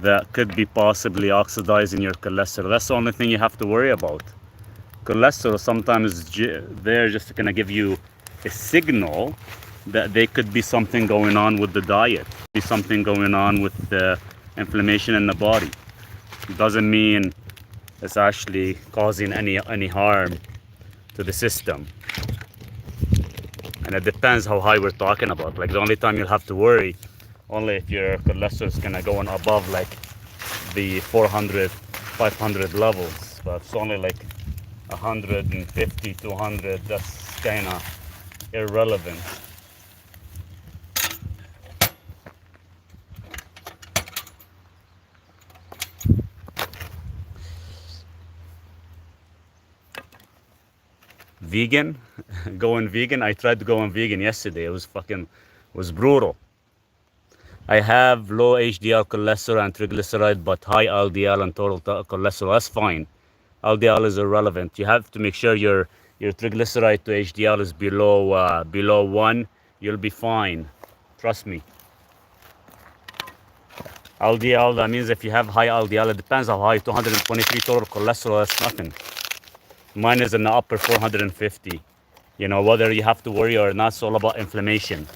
that could be possibly oxidizing your cholesterol. That's the only thing you have to worry about. Cholesterol sometimes they're just gonna give you a signal that there could be something going on with the diet, be something going on with the inflammation in the body. It doesn't mean it's actually causing any harm to the system. And it depends how high we're talking about. Like the only time you'll have to worry only if your cholesterol is gonna go on above like the 400 500 levels, but it's only like 150 200. That's kind of irrelevant. Vegan. Going vegan, I tried to go on vegan yesterday. It was brutal. I have low HDL cholesterol and triglyceride, but high LDL and total cholesterol. That's fine. LDL is irrelevant. You have to make sure your triglyceride to HDL is below 1. You'll be fine. Trust me. LDL, that means if you have high LDL, it depends how high. 223 total cholesterol, that's nothing. Mine is in the upper 450. You know, whether you have to worry or not, it's all about inflammation.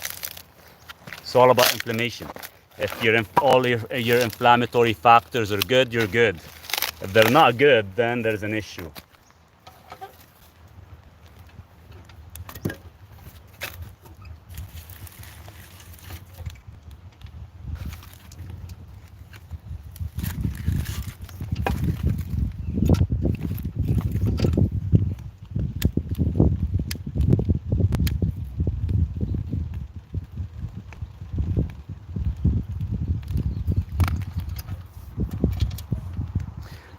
It's all about inflammation. If all your inflammatory factors are good, you're good. If they're not good, then there's an issue.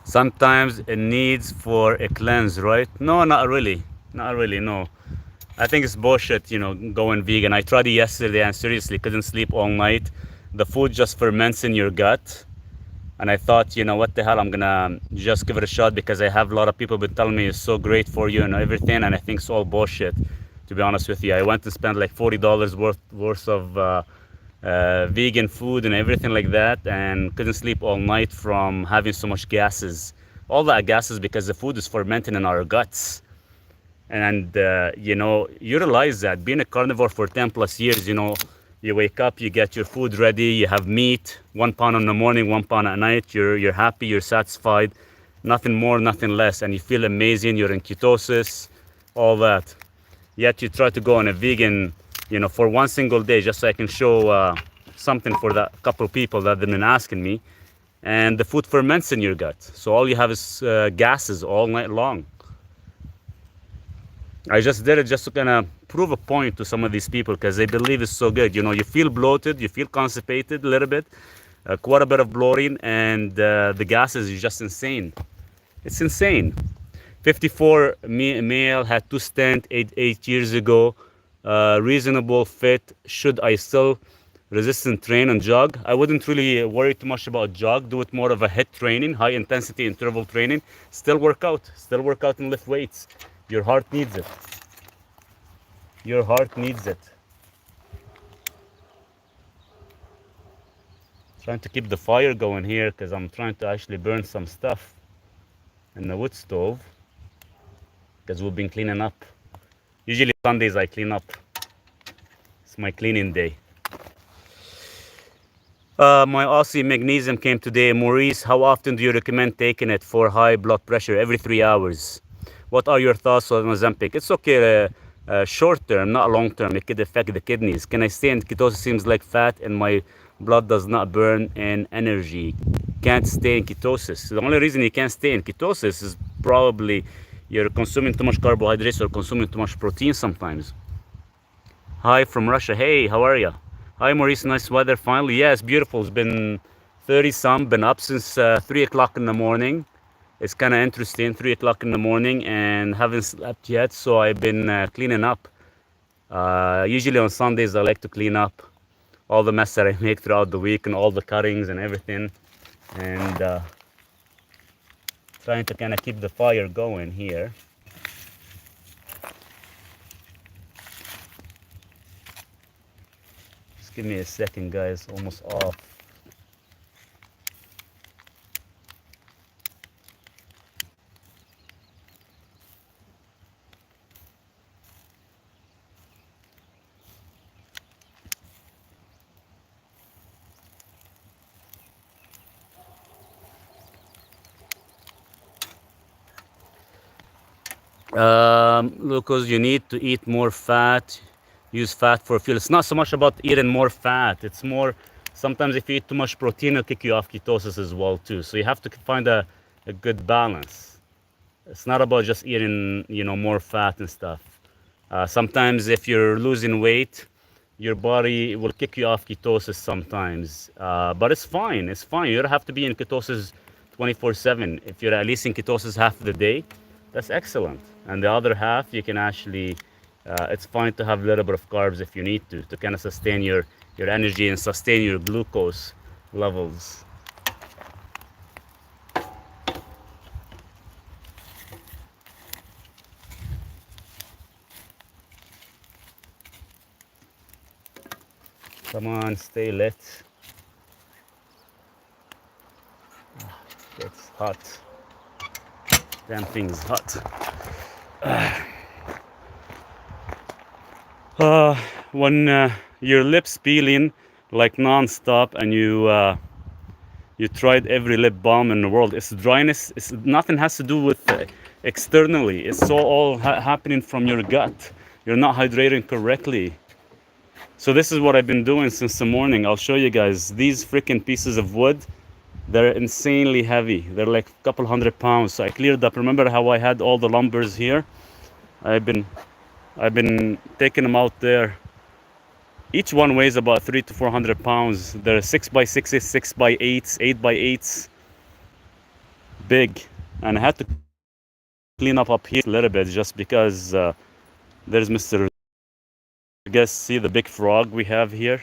Sometimes it needs for a cleanse, right? No, not really. Not really, no. I think it's bullshit, going vegan. I tried it yesterday and seriously couldn't sleep all night. The food just ferments in your gut. And I thought, what the hell, I'm gonna just give it a shot because I have a lot of people been telling me it's so great for you and everything. And I think it's all bullshit, to be honest with you. I went to spend like $40 worth of vegan food and everything like that, and couldn't sleep all night from having so much gases. All that gases because the food is fermenting in our guts. And you realize that being a carnivore for 10 plus years, you wake up, you get your food ready, you have meat, 1 pound in the morning, 1 pound at night. You're happy, you're satisfied, nothing more, nothing less, and you feel amazing. You're in ketosis, all that. Yet you try to go on a vegan, for one single day, just so I can show something for that couple of people that have been asking me. And the food ferments in your gut, so all you have is gases all night long. I just did it just to kind of prove a point to some of these people because they believe it's so good. You feel bloated, you feel constipated a little bit, quite a bit of bloating, and the gases is just insane. It's insane. 54 male, had 2 stents 8 years ago. Reasonable fit. Should I still resistant train and jog? I wouldn't really worry too much about jog. Do it more of a HIIT training, high intensity interval training. Still work out and lift weights. Your heart needs it. Your heart needs it. Trying to keep the fire going here because I'm trying to actually burn some stuff in the wood stove because we've been cleaning up. Usually Sundays I clean up. It's my cleaning day. My Aussie magnesium came today. Maurice, how often do you recommend taking it for high blood pressure? Every 3 hours. What are your thoughts on Ozempic? It's okay short term, not long term. It could affect the kidneys. Can I stay in ketosis? Seems like fat and my blood does not burn in energy. Can't stay in ketosis. The only reason you can't stay in ketosis is probably you're consuming too much carbohydrates or consuming too much protein sometimes. Hi from Russia. Hey, how are you? Hi Maurice, nice weather finally. Yeah, it's beautiful. It's been 30 some, been up since 3 o'clock in the morning. It's kind of interesting, 3 o'clock in the morning and haven't slept yet, so I've been cleaning up. Usually on Sundays I like to clean up all the mess that I make throughout the week and all the cuttings and everything, and trying to kind of keep the fire going here. Just give me a second guys, almost off. Because you need to eat more fat, use fat for fuel. It's not so much about eating more fat. It's more, sometimes if you eat too much protein, it'll kick you off ketosis as well too. So you have to find a good balance. It's not about just eating, more fat and stuff. Sometimes if you're losing weight, your body will kick you off ketosis sometimes. But it's fine. It's fine. You don't have to be in ketosis 24/7. If you're at least in ketosis half the day, that's excellent. And the other half, you can actually, it's fine to have a little bit of carbs if you need to kind of sustain your energy and sustain your glucose levels. Come on, stay lit. It's hot. Damn thing's hot. When your lips peeling like non-stop and you tried every lip balm in the world, it's dryness. It's nothing has to do with externally. It's all happening from your gut. You're not hydrating correctly. So this is what I've been doing since the morning. I'll show you guys these freaking pieces of wood. They're insanely heavy. They're like a couple 100 pounds. So I cleared up. Remember how I had all the lumbers here? I've been taking them out there. Each one weighs about 300 to 400 pounds. They're 6x6s, 6x8s, 8x8s, big. And I had to clean up here a little bit just because there's Mr. I guess see the big frog we have here.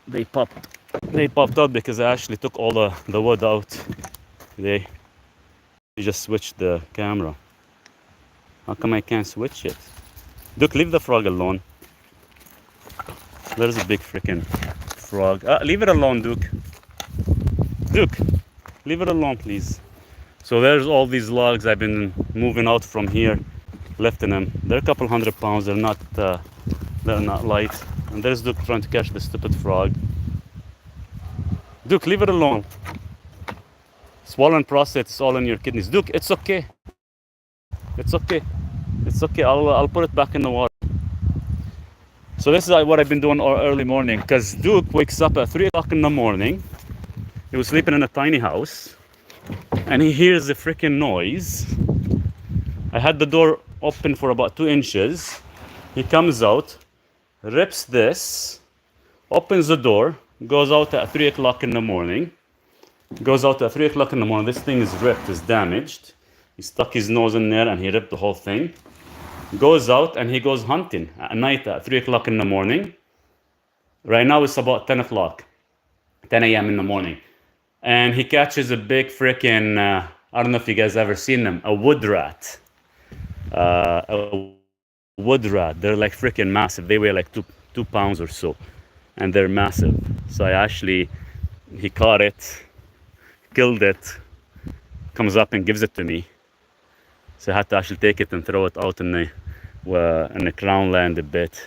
They popped out because I actually took all the wood out today. You just switched the camera. How come I can't switch it? Duke, leave the frog alone. There's a big freaking frog. Leave it alone, Duke. Duke, leave it alone, please. So there's all these logs I've been moving out from here, lifting them. They're a couple 100 pounds. They're not light. And there's Duke trying to catch the stupid frog. Duke, leave it alone. Swollen prostate is all in your kidneys. Duke, it's okay. It's okay. It's okay. I'll put it back in the water. So this is what I've been doing early morning. Because Duke wakes up at 3 o'clock in the morning. He was sleeping in a tiny house. And he hears a freaking noise. I had the door open for about 2 inches. He comes out, rips this, opens the door, goes out at 3 o'clock in the morning. Goes out at 3 o'clock in the morning. This thing is ripped, is damaged. He stuck his nose in there and he ripped the whole thing. Goes out and he goes hunting at night at 3 o'clock in the morning. Right now it's about 10 o'clock, 10 a.m. in the morning. And he catches a big freaking, I don't know if you guys ever seen them, a wood rat. A wood rat. They're like freaking massive. They weigh like two pounds or so. And they're massive. So he caught it, killed it, comes up and gives it to me. So I had to actually take it and throw it out in the crown land a bit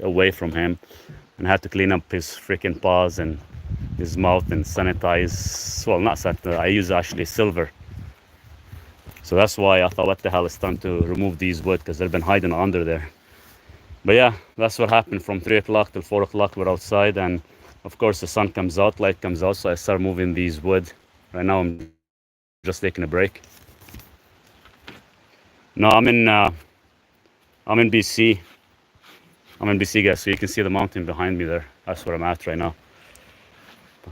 away from him, and I had to clean up his freaking paws and his mouth and sanitize. Well, not sanitize. I use actually silver. So that's why I thought, what the hell, it's time to remove these wood because they've been hiding under there. But yeah, that's what happened from 3 o'clock till 4 o'clock. We're outside, and of course the sun comes out, light comes out, so I start moving these wood. Right now I'm just taking a break. No, I'm in BC. I'm in BC, guys, so you can see the mountain behind me there. That's where I'm at right now.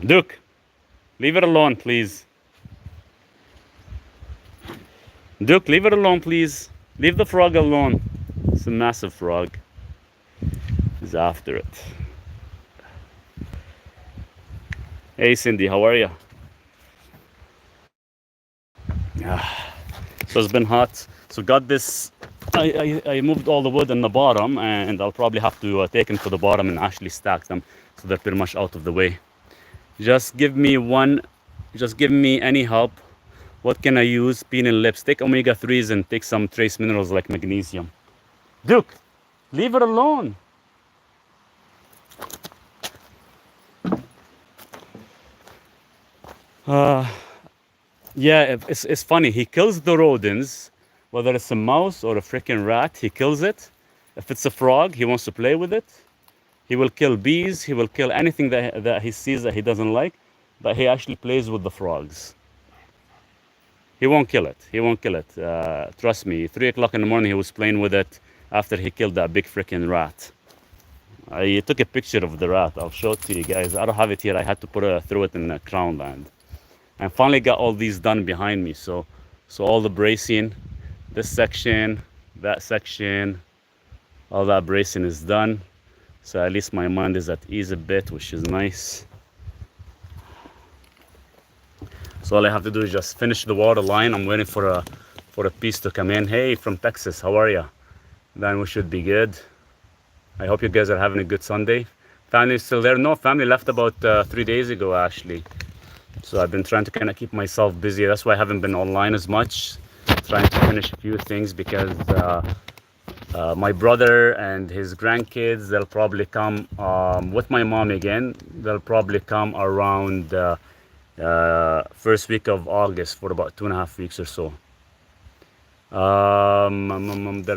Duke, leave it alone, please. Duke, leave it alone, please. Leave the frog alone. It's a massive frog. He's after it. Hey, Cindy, how are you? So it's been hot. So got this. I moved all the wood in the bottom, and I'll probably have to take them to the bottom and actually stack them so they're pretty much out of the way. Just give me any help. What can I use? Peanut lips. Take omega-3s and take some trace minerals like magnesium. Duke, leave it alone. Yeah, it's funny. He kills the rodents, Whether it's a mouse or a freaking rat, he kills it. If it's a frog, he wants to play with it. He will kill bees. He will kill anything that he sees that he doesn't like. But he actually plays with the frogs. He won't kill it. He won't kill it. Trust me. 3 o'clock in the morning, he was playing with it after he killed that big freaking rat. I took a picture of the rat. I'll show it to you guys. I don't have it here. I had to throw it in the crown land. And finally got all these done behind me. So all the bracing, this section, that section, all that bracing is done. So at least my mind is at ease a bit, which is nice. So all I have to do is just finish the water line. I'm waiting for a piece to come in. Hey, from Texas, how are you? Then we should be good. I hope you guys are having a good Sunday. Family is still there? No, family left about 3 days ago, actually. So I've been trying to kind of keep myself busy. That's why I haven't been online as much. Trying to finish a few things because my brother and his grandkids, they'll probably come with my mom again. They'll probably come around first week of August for about 2.5 weeks or so. Did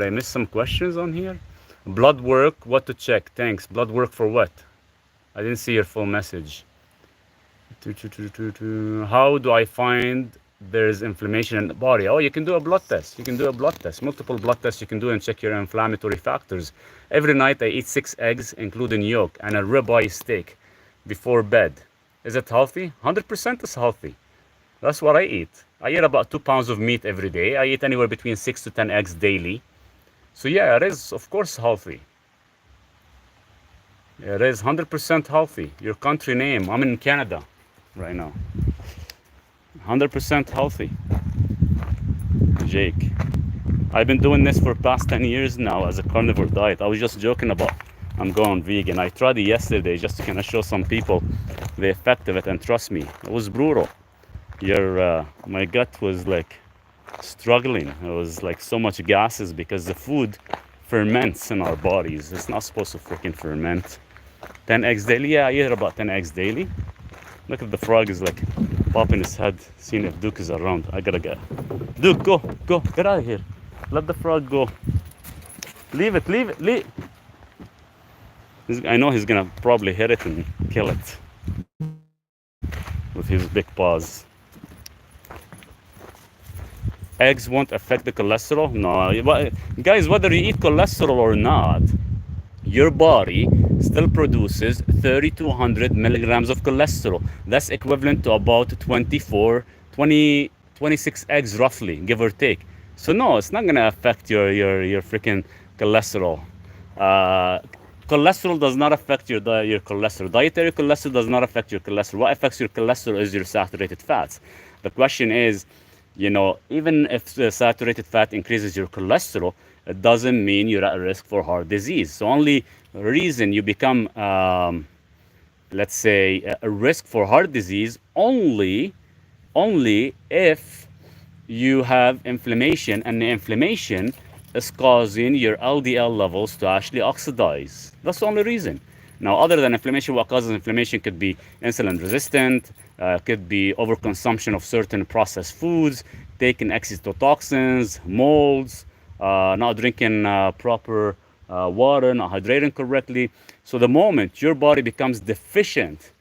I miss some questions on here? Blood work, what to check? Thanks. Blood work for what? I didn't see your full message. How do I find there's inflammation in the body? Oh, you can do a blood test. You can do a blood test. Multiple blood tests you can do and check your inflammatory factors. Every night I eat 6 eggs, including yolk, and a ribeye steak before bed. Is it healthy? 100% is healthy. That's what I eat. I eat about 2 pounds of meat every day. I eat anywhere between 6 to 10 eggs daily. So yeah, it is, of course, healthy. It is 100% healthy. Your country name. I'm in Canada right now. 100% healthy. Jake. I've been doing this for past 10 years now as a carnivore diet. I was just joking about I'm going vegan. I tried it yesterday just to kind of show some people the effect of it, and trust me, it was brutal. My gut was like struggling. It was like so much gases because the food ferments in our bodies. It's not supposed to freaking ferment. 10 eggs daily? Yeah, I eat about 10 eggs daily. Look at the frog is like popping his head, seeing if Duke is around. I gotta get. Duke, go, get out of here. Let the frog go. Leave it. I know he's gonna probably hit it and kill it with his big paws. Eggs won't affect the cholesterol? No, guys, whether you eat cholesterol or not, your body still produces 3,200 milligrams of cholesterol. That's equivalent to about 26 eggs roughly, give or take. So no, it's not gonna affect your freaking cholesterol. Cholesterol does not affect your cholesterol. Dietary cholesterol does not affect your cholesterol. What affects your cholesterol is your saturated fats. The question is, even if the saturated fat increases your cholesterol, it doesn't mean you're at risk for heart disease. So only reason you become, let's say, a risk for heart disease only if you have inflammation, and the inflammation is causing your LDL levels to actually oxidize. That's the only reason. Now, other than inflammation, what causes inflammation could be insulin resistant, could be overconsumption of certain processed foods, taking excitotoxins, molds, not drinking proper water, not hydrating correctly. So the moment your body becomes deficient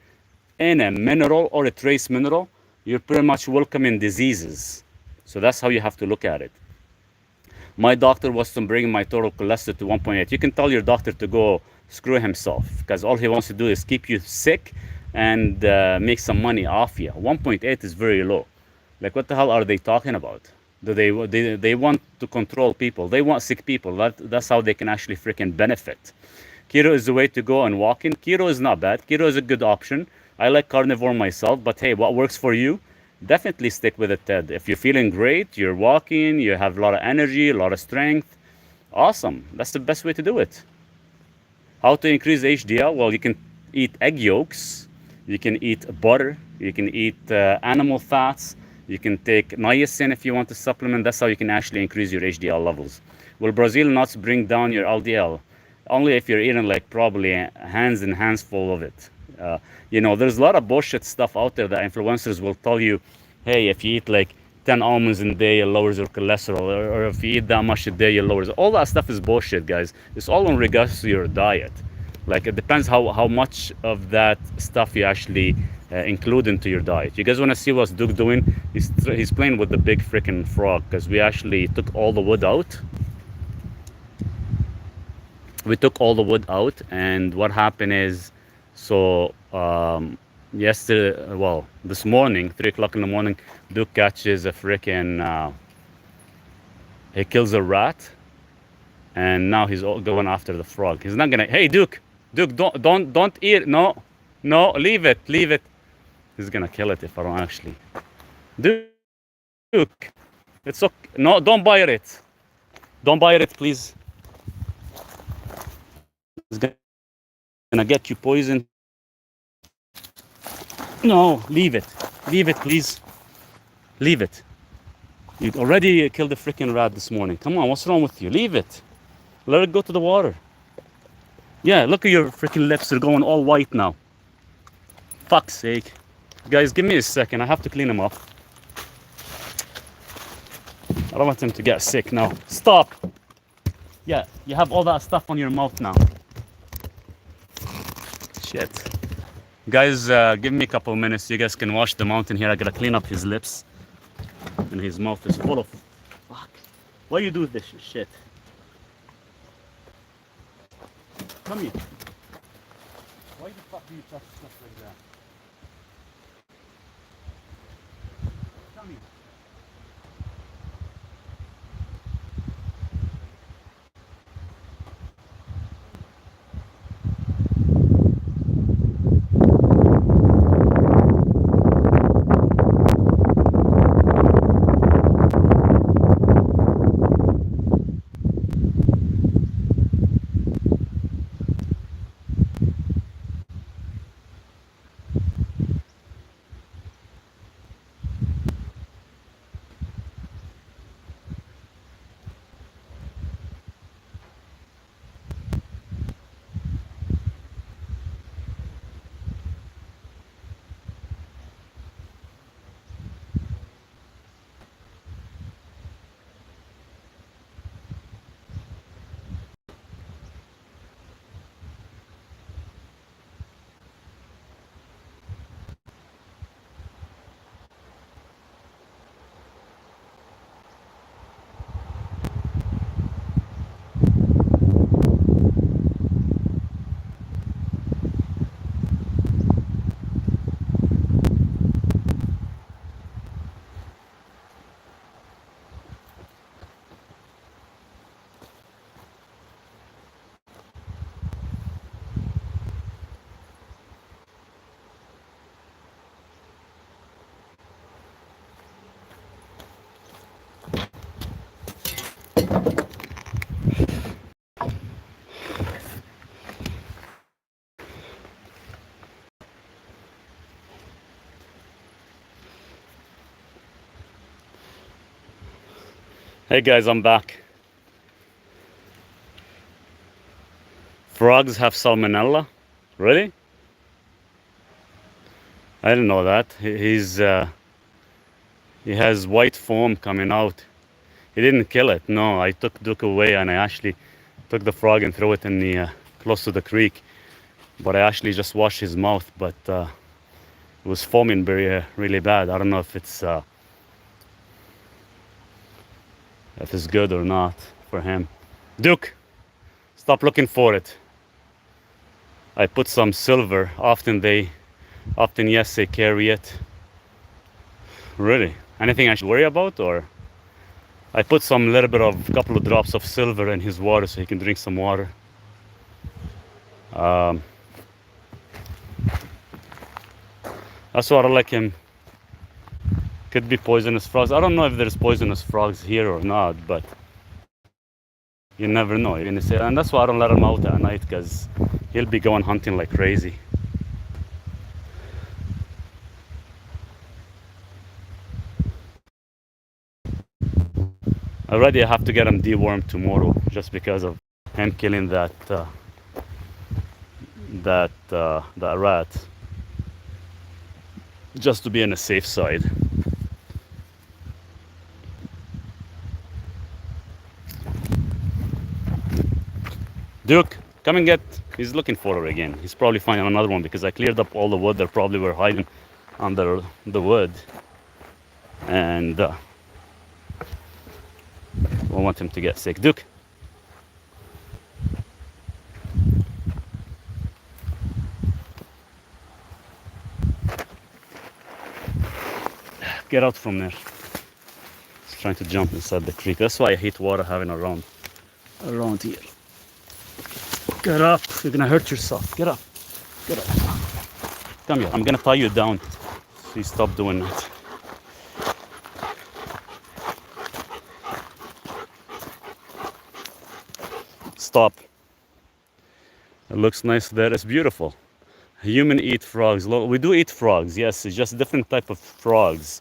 in a mineral or a trace mineral, you're pretty much welcoming diseases. So that's how you have to look at it. My doctor was to bring my total cholesterol to 1.8. You can tell your doctor to go screw himself, because all he wants to do is keep you sick and make some money off you. 1.8 is very low. Like, what the hell are they talking about? They want to control people. They want sick people. That's how they can actually freaking benefit. Keto is the way to go, and walking. Keto is not bad. Keto is a good option. I like carnivore myself, but hey, what works for you? Definitely stick with it, Ted. If you're feeling great, you're walking, you have a lot of energy, a lot of strength, awesome. That's the best way to do it. How to increase HDL? Well, you can eat egg yolks, you can eat butter, you can eat animal fats, you can take niacin if you want to supplement. That's how you can actually increase your HDL levels. Will Brazil nuts bring down your LDL? Only if you're eating like probably hands and hands full of it. There's a lot of bullshit stuff out there that influencers will tell you, hey, if you eat like 10 almonds in a day, it lowers your cholesterol, or if you eat that much a day, it lowers. All that stuff is bullshit, guys. It's all in regards to your diet. Like, it depends how much of that stuff you actually include into your diet. You guys want to see what's Duke doing? He's playing with the big freaking frog, because we actually took all the wood out. We took all the wood out, and what happened is, so yesterday, well, this morning, 3 o'clock in the morning, Duke catches a freaking, he kills a rat, and now he's going after the frog. He's not gonna, hey, Duke, don't eat, no, leave it. He's gonna kill it if I don't actually. Duke, it's okay, no, don't bite it, please. It's gonna get you poisoned. No, leave it, please. Leave it. You already killed the freaking rat this morning. Come on, what's wrong with you? Leave it. Let it go to the water. Yeah, look at your freaking lips. They're going all white now. Fuck's sake. Guys, give me a second. I have to clean him up. I don't want him to get sick now. Stop. Yeah, you have all that stuff on your mouth now. Shit. Guys, give me a couple of minutes. You guys can watch the mountain here. I gotta clean up his lips. And his mouth is full of... Fuck. Why you do this shit? Come here. Why the fuck do you touch stuff like that? Come here. Hey guys, I'm back. Frogs have salmonella? Really? I didn't know that. He has white foam coming out. He didn't kill it. No, I took Duke away and I actually took the frog and threw it in the close to the creek. But I actually just washed his mouth. But it was foaming really bad. I don't know if it's good or not for him. Duke, stop looking for it. I put some silver. Often, yes, they carry it. Really? Anything I should worry about, or? I put some little bit of couple of drops of silver in his water so he can drink some water. That's what I like him. Could be poisonous frogs. I don't know if there's poisonous frogs here or not, but you never know. You're gonna say, and that's why I don't let him out at night, because he'll be going hunting like crazy. Already I have to get him dewormed tomorrow just because of him killing that rat, just to be on the safe side. Duke, come and get. He's looking for her again. He's probably finding another one because I cleared up all the wood. They probably were hiding under the wood, and we don't want him to get sick. Duke, get out from there. He's trying to jump inside the creek. That's why I hate water having around here. Get up. You're gonna hurt yourself. Get up. Get up. Come here. I'm gonna tie you down. So you stop doing that. Stop. It looks nice there. It's beautiful. Human eat frogs. We do eat frogs. Yes, it's just different type of frogs.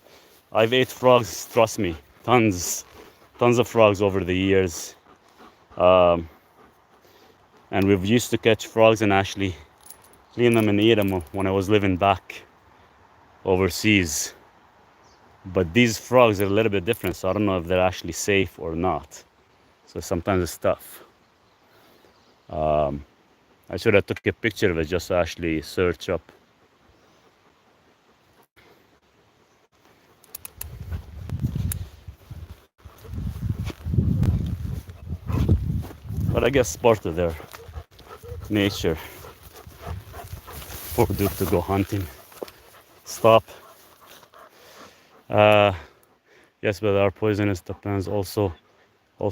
I've ate frogs. Trust me, tons of frogs over the years. And we've used to catch frogs and actually clean them and eat them when I was living back overseas. But these frogs are a little bit different, so I don't know if they're actually safe or not. So sometimes it's tough. I should have took a picture of it just to actually search up. But I guess part of their nature for Duke to go hunting. Stop. Yes, but our poisonous depends also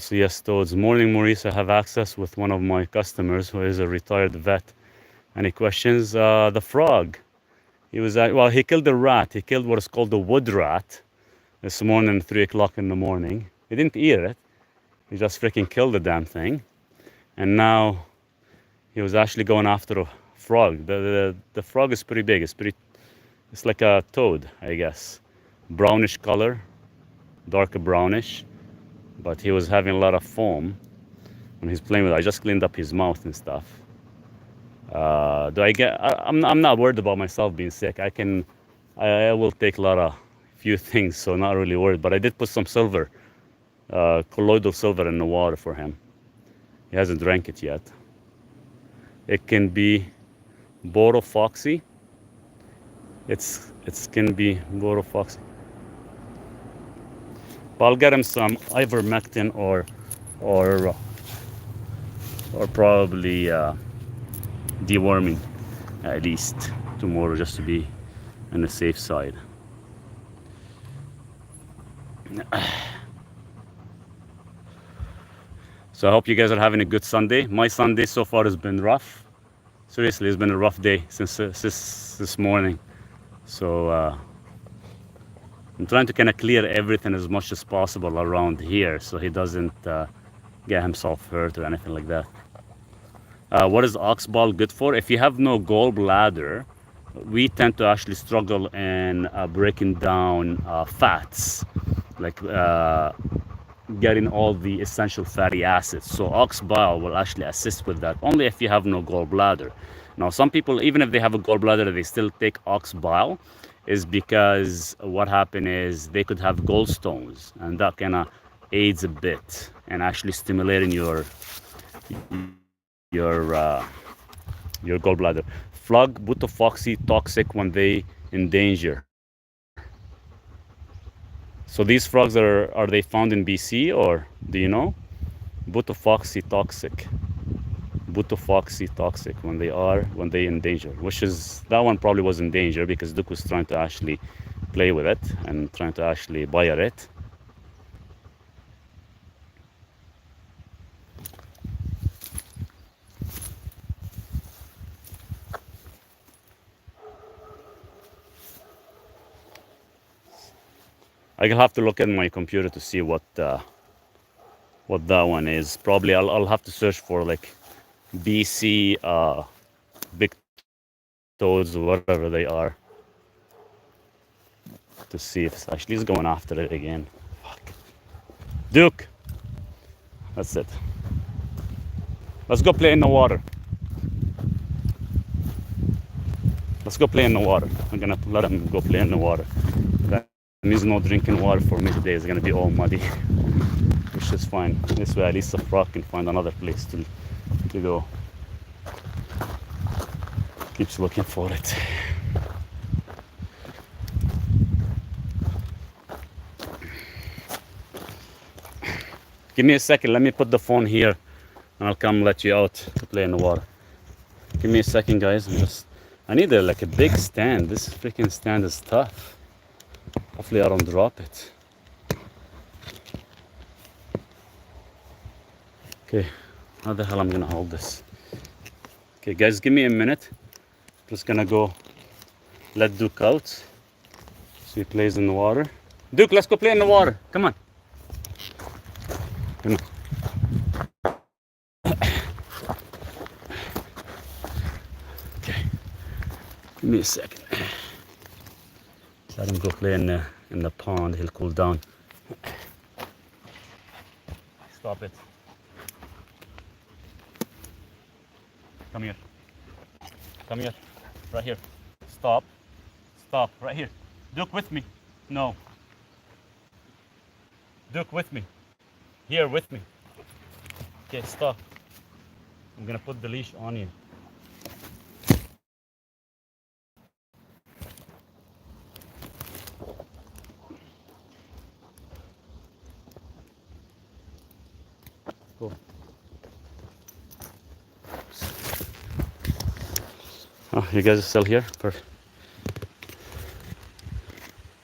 yes, toads. Morning, Maurice. I have access with one of my customers who is a retired vet. Any questions? The frog. He was he killed the rat. He killed what is called the wood rat this morning, 3 o'clock in the morning. He didn't eat it. He just freaking killed the damn thing. And now he was actually going after a frog. The frog is pretty big. It's like a toad, I guess. Brownish color, darker brownish. But he was having a lot of foam when he's playing with it. I just cleaned up his mouth and stuff. I'm not worried about myself being sick. I will take few things, so not really worried. But I did put some silver, colloidal silver in the water for him. He hasn't drank it yet. It can be borofoxy. It can be borofoxy. But I'll get him some ivermectin or probably deworming at least tomorrow, just to be on the safe side. So I hope you guys are having a good Sunday. My Sunday so far has been rough. Seriously, it's been a rough day since this morning. So I'm trying to kind of clear everything as much as possible around here so he doesn't get himself hurt or anything like that. What is oxball good for? If you have no gallbladder, we tend to actually struggle in breaking down fats, like getting all the essential fatty acids. So ox bile will actually assist with that, only if you have no gallbladder. Now, some people, even if they have a gallbladder, they still take ox bile, is because what happened is they could have gallstones, and that kind of aids a bit and actually stimulating your gallbladder. Frog butofoxy toxic when they in danger. So these frogs are they found in BC, or do you know? Butofoxy toxic when they in danger, which is, that one probably was in danger because Duke was trying to actually play with it and trying to actually buy it. I'll have to look at my computer to see what that one is. Probably I'll have to search for like BC big toads or whatever they are to see if actually he's going after it again. Fuck. Duke, that's it. Let's go play in the water. Let's go play in the water. I'm gonna let him go play in the water. That means no drinking water for me today. It's gonna be all muddy, which is fine. This way at least the frog can find another place to go. Keeps looking for it. Give me a second, let me put the phone here and I'll come let you out to play in the water. Give me a second, guys. I need like a big stand. This freaking stand is tough. Hopefully I don't drop it. Okay, how the hell I'm gonna hold this? Okay, guys, give me a minute. Just gonna go let Duke out so he plays in the water. Duke, let's go play in the water. Come on. Come on. Okay, give me a second. Let him go play in the pond. He'll cool down. Stop it. Come here. Come here. Right here. Stop. Stop. Right here. Duke with me. No. Duke with me. Here with me. Okay, stop. I'm gonna put the leash on you. Go. Oh, you guys are still here? Perfect.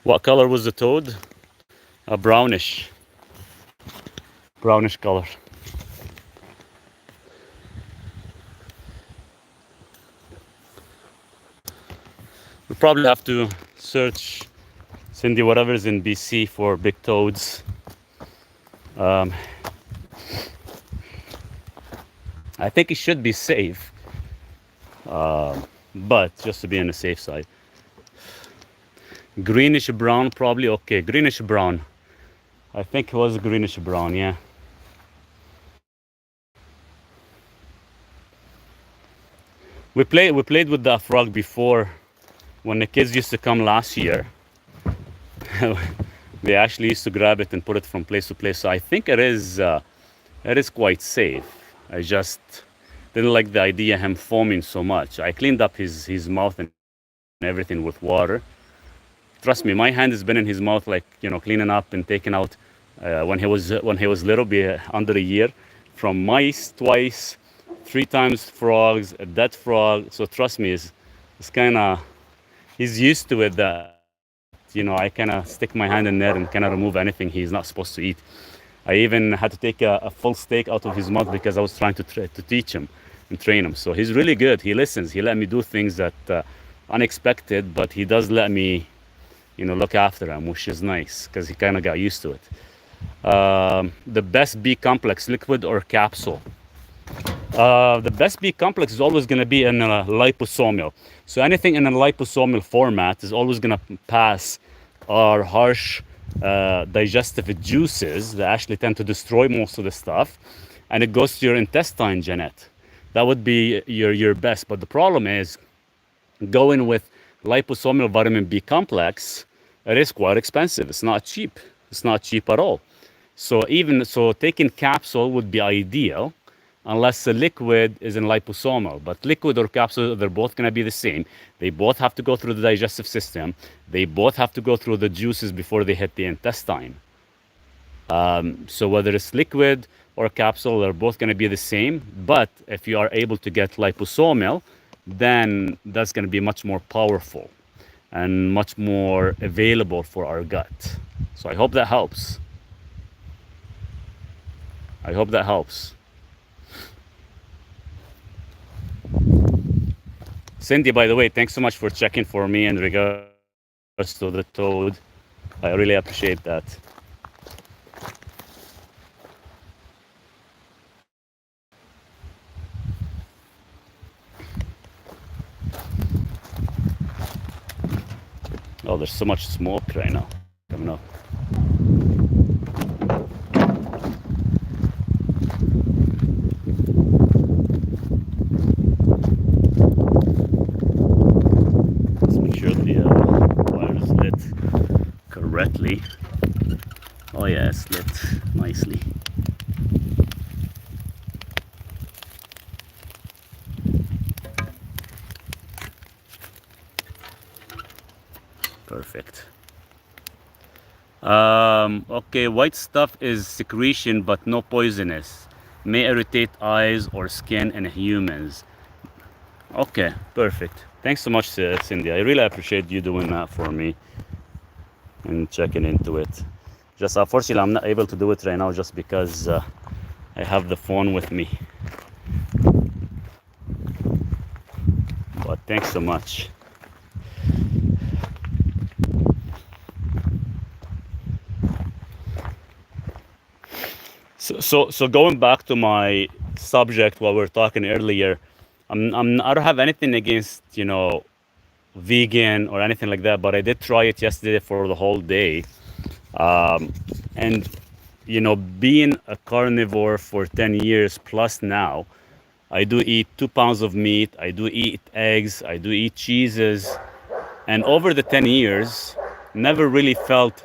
What color was the toad? A brownish color. We probably have to search, Cindy, whatever's in BC for big toads. I think it should be safe, but just to be on the safe side. Greenish brown, probably. Okay, greenish brown. I think it was greenish brown, yeah. We played with that frog before when the kids used to come last year. They actually used to grab it and put it from place to place. So I think it is quite safe. I just didn't like the idea of him foaming so much. I cleaned up his mouth and everything with water. Trust me, my hand has been in his mouth, like, you know, cleaning up and taking out when he was little, under a year, from mice twice, 3 times frogs, a dead frog. So trust me, it's kind of, he's used to it that, you know, I kind of stick my hand in there and kind of remove anything he's not supposed to eat. I even had to take a full steak out of his mouth because I was trying to teach him and train him. So he's really good. He listens. He let me do things that unexpected, but he does let me, you know, look after him, which is nice because he kind of got used to it. The best B complex, liquid or capsule? The best B complex is always going to be in a liposomal. So anything in a liposomal format is always going to pass our harsh digestive juices that actually tend to destroy most of the stuff, and it goes to your intestine, Jeanette. That would be your best. But the problem is going with liposomal vitamin B complex. It is quite expensive. It's not cheap. It's not cheap at all. So taking capsule would be ideal, unless the liquid is in liposomal. But liquid or capsule, they're both going to be the same. They both have to go through the digestive system. They both have to go through the juices before they hit the intestine. So whether it's liquid or capsule, they're both going to be the same. But if you are able to get liposomal, then that's going to be much more powerful and much more available for our gut. So I hope that helps. I hope that helps. Cindy, by the way, thanks so much for checking for me in regards to the toad. I really appreciate that. Oh, there's so much smoke right now coming up. Let's make sure the wire is lit correctly. Oh yeah, it's lit nicely. Perfect. Okay, white stuff is secretion but no poisonous. May irritate eyes or skin in humans. Okay, perfect. Thanks so much, Cindy. I really appreciate you doing that for me and checking into it. Just unfortunately, I'm not able to do it right now just because I have the phone with me. But thanks so much. So going back to my subject, what we were talking earlier, I don't have anything against, vegan or anything like that, but I did try it yesterday for the whole day. And, being a carnivore for 10 years plus now, I do eat 2 pounds of meat, I do eat eggs, I do eat cheeses. And over the 10 years, never really felt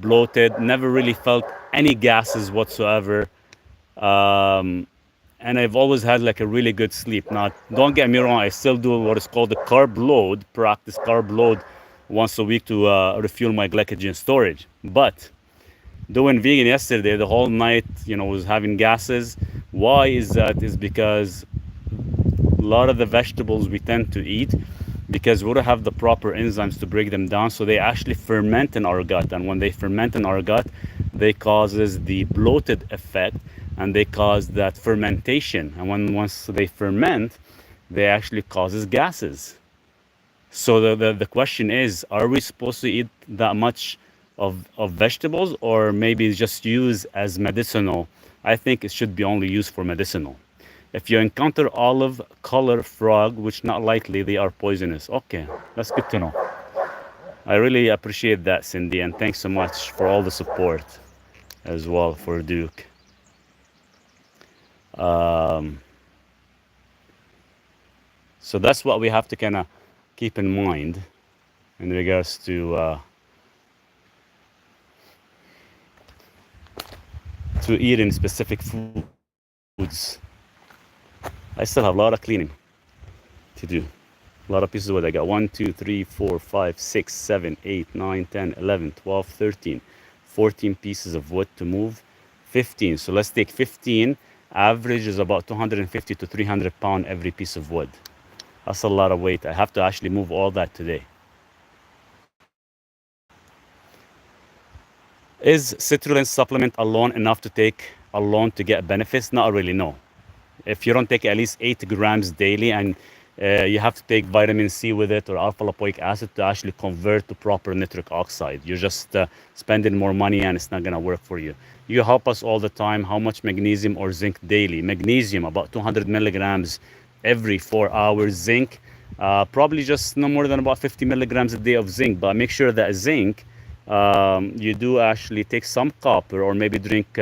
bloated, never really felt any gases whatsoever. And I've always had like a really good sleep. Now, don't get me wrong, I still do what is called the carb load, practice carb load once a week to refuel my glycogen storage. But doing vegan yesterday, the whole night, was having gases. Why is that? Is because a lot of the vegetables we tend to eat, because we don't have the proper enzymes to break them down, so they actually ferment in our gut, and when they ferment in our gut, they causes the bloated effect, and they cause that fermentation, and once they ferment, they actually causes gases. So the question is, are we supposed to eat that much of vegetables, or maybe just use as medicinal? I think it should be only used for medicinal. If you encounter olive color frog, which not likely they are poisonous. Okay, that's good to know. I really appreciate that, Cindy, and thanks so much for all the support as well for Duke. So that's what we have to kind of keep in mind in regards to eating specific foods. I still have a lot of cleaning to do. A lot of pieces of wood. I got 1, 2, 3, 4, 5, 6, 7, 8, 9, 10, 11, 12, 13, 14 pieces of wood to move. 15. So let's take 15. Average is about 250 to 300 pounds every piece of wood. That's a lot of weight. I have to actually move all that today. Is citrulline supplement alone enough to take alone to get benefits? Not really, no. If you don't take at least 8 grams daily, and you have to take vitamin C with it or alpha lipoic acid to actually convert to proper nitric oxide. You're just spending more money and it's not going to work for you. You help us all the time. How much magnesium or zinc daily? Magnesium, about 200 milligrams every 4 hours. Zinc, probably just no more than about 50 milligrams a day of zinc. But make sure that zinc, you do actually take some copper, or maybe drink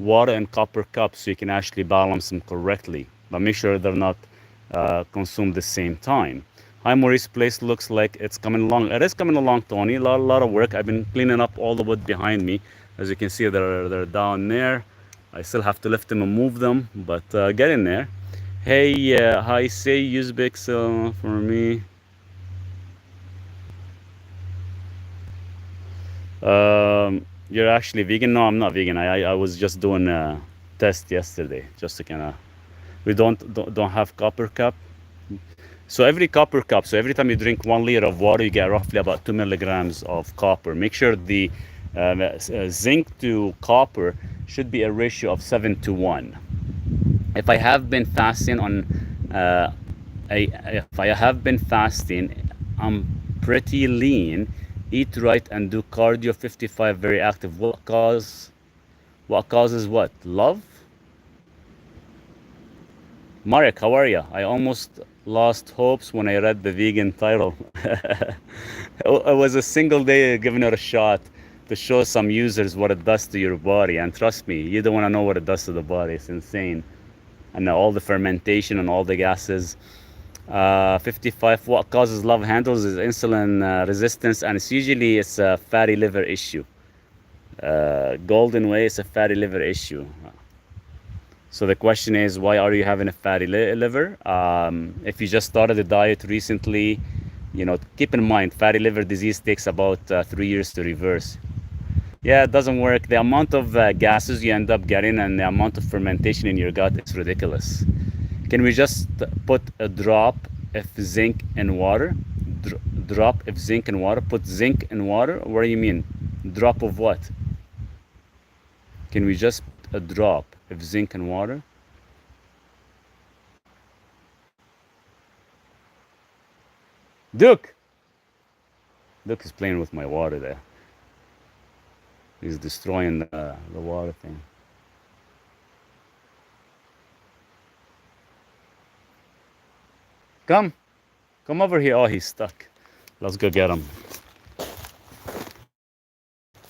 water in copper cups so you can actually balance them correctly. But make sure they're not consumed at the same time. Hi, Maurice. Place looks like it's coming along. It is coming along, Tony. A lot of work. I've been cleaning up all the wood behind me. As you can see, they're down there. I still have to lift them and move them, but get in there. Hey, hi, say Uzbek for me. You're actually vegan? No, I'm not vegan. I was just doing a test yesterday, just to kind of. We don't have copper cup. So every copper cup, so every time you drink 1 liter of water, you get roughly about 2 milligrams of copper. Make sure the zinc to copper should be a ratio of 7:1. If I have been fasting if I have been fasting, I'm pretty lean. Eat right and do cardio. 55, very active. What causes what? Love? Marek, how are you? I almost lost hopes when I read the vegan title. It was a single day giving it a shot to show some users what it does to your body. And trust me, you don't want to know what it does to the body. It's insane. And all the fermentation and all the gases. 55, what causes love handles is insulin resistance, and it's a fatty liver issue. Golden Way is a fatty liver issue. So the question is, why are you having a fatty liver? If you just started a diet recently, You know, keep in mind, fatty liver disease takes about 3 years to reverse. Yeah, it doesn't work. The amount of gases you end up getting and the amount of fermentation in your gut is ridiculous. Can we just put a drop of zinc in water? Drop of zinc in water? Put zinc in water? What do you mean? Drop of what? Can we just put a drop of zinc in water? Duke! Duke is playing with my water there. He's destroying the water thing. Come over here. Oh, he's stuck. Let's go get him.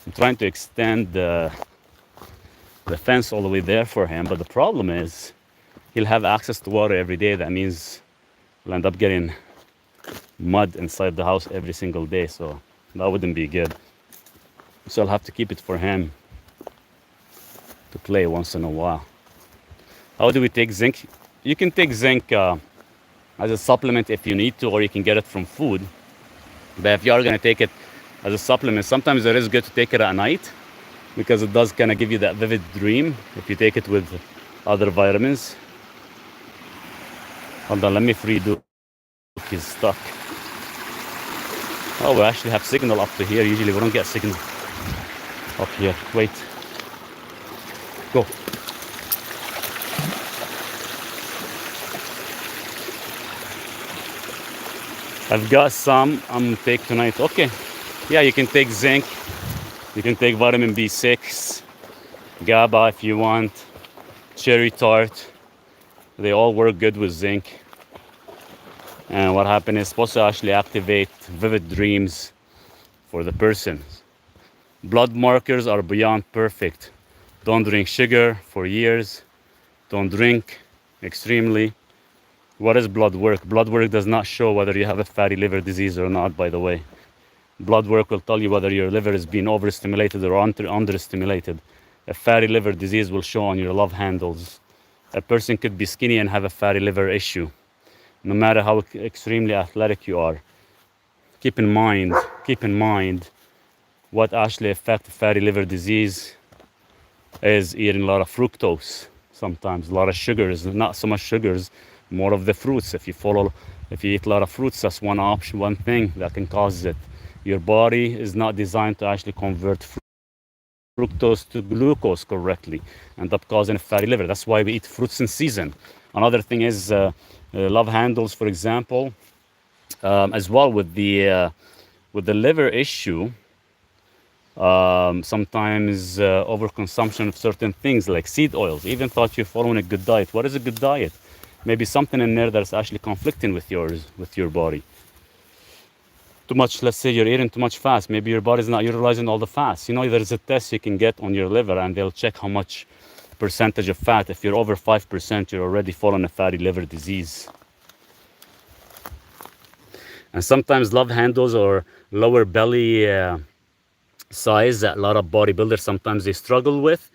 I'm trying to extend the fence all the way there for him, but the problem is he'll have access to water every day. That means he'll end up getting mud inside the house every single day, so that wouldn't be good. So I'll have to keep it for him to play once in a while. How do we take zinc? You can take zinc as a supplement if you need to, or you can get it from food. But if you are going to take it as a supplement, sometimes it is good to take it at night because it does kind of give you that vivid dream if you take it with other vitamins. Hold on, let me free Duke. He's stuck. Oh, we actually have signal up to here. Usually we don't get signal up here. Wait. Go. I've got some I'm gonna take tonight. Okay. Yeah, you can take zinc. You can take vitamin B6, GABA if you want, cherry tart. They all work good with zinc. And what happened is supposed to actually activate vivid dreams for the person. Blood markers are beyond perfect. Don't drink sugar for years. Don't drink extremely. What is blood work? Blood work does not show whether you have a fatty liver disease or not, by the way. Blood work will tell you whether your liver is being overstimulated or understimulated. A fatty liver disease will show on your love handles. A person could be skinny and have a fatty liver issue, no matter how extremely athletic you are. Keep in mind, what actually affects fatty liver disease is eating a lot of fructose, sometimes a lot of sugars, not so much sugars, more of the fruits. If you eat a lot of fruits, that's one option, one thing that can cause it. Your body is not designed to actually convert fructose to glucose correctly, end up causing a fatty liver. That's why we eat fruits in season. Another thing is love handles, for example, as well with the liver issue. Sometimes overconsumption of certain things like seed oils. Even thought you're following a good diet. What is a good diet? Maybe something in there that's actually conflicting with your body. Too much, let's say you're eating too much fast. Maybe your body's not utilizing all the fats. You know, there's a test you can get on your liver and they'll check how much percentage of fat. If you're over 5%, you're already following a fatty liver disease. And sometimes love handles or lower belly size that a lot of bodybuilders sometimes they struggle with.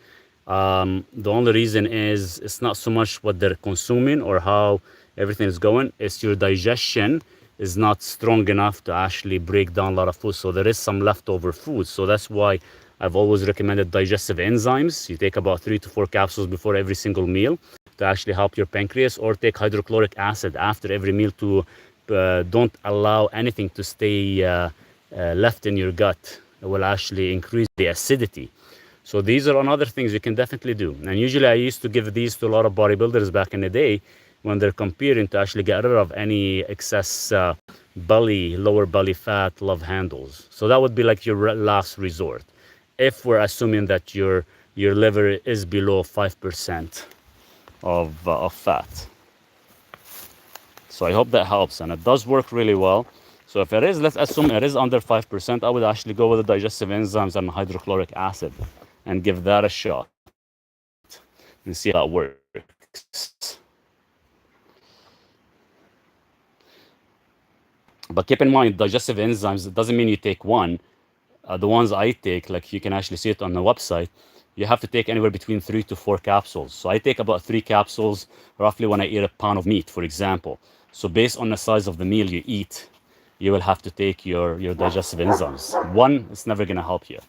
The only reason is it's not so much what they're consuming or how everything is going. It's your digestion is not strong enough to actually break down a lot of food. So there is some leftover food. So that's why I've always recommended digestive enzymes. You take about 3 to 4 capsules before every single meal to actually help your pancreas, or take hydrochloric acid after every meal to don't allow anything to stay left in your gut. It will actually increase the acidity. So these are another things you can definitely do. And usually I used to give these to a lot of bodybuilders back in the day when they're competing to actually get rid of any excess lower belly fat, love handles. So that would be like your last resort, if we're assuming that your liver is below 5% of fat. So I hope that helps, and it does work really well. So if it is, let's assume it is under 5%, I would actually go with the digestive enzymes and hydrochloric acid and give that a shot and see how it works. But keep in mind, digestive enzymes, it doesn't mean you take one. The ones I take, like you can actually see it on the website, you have to take anywhere between 3 to 4 capsules. So I take about 3 capsules roughly when I eat a pound of meat, for example. So based on the size of the meal you eat, you will have to take your digestive enzymes. One, it's never gonna help you.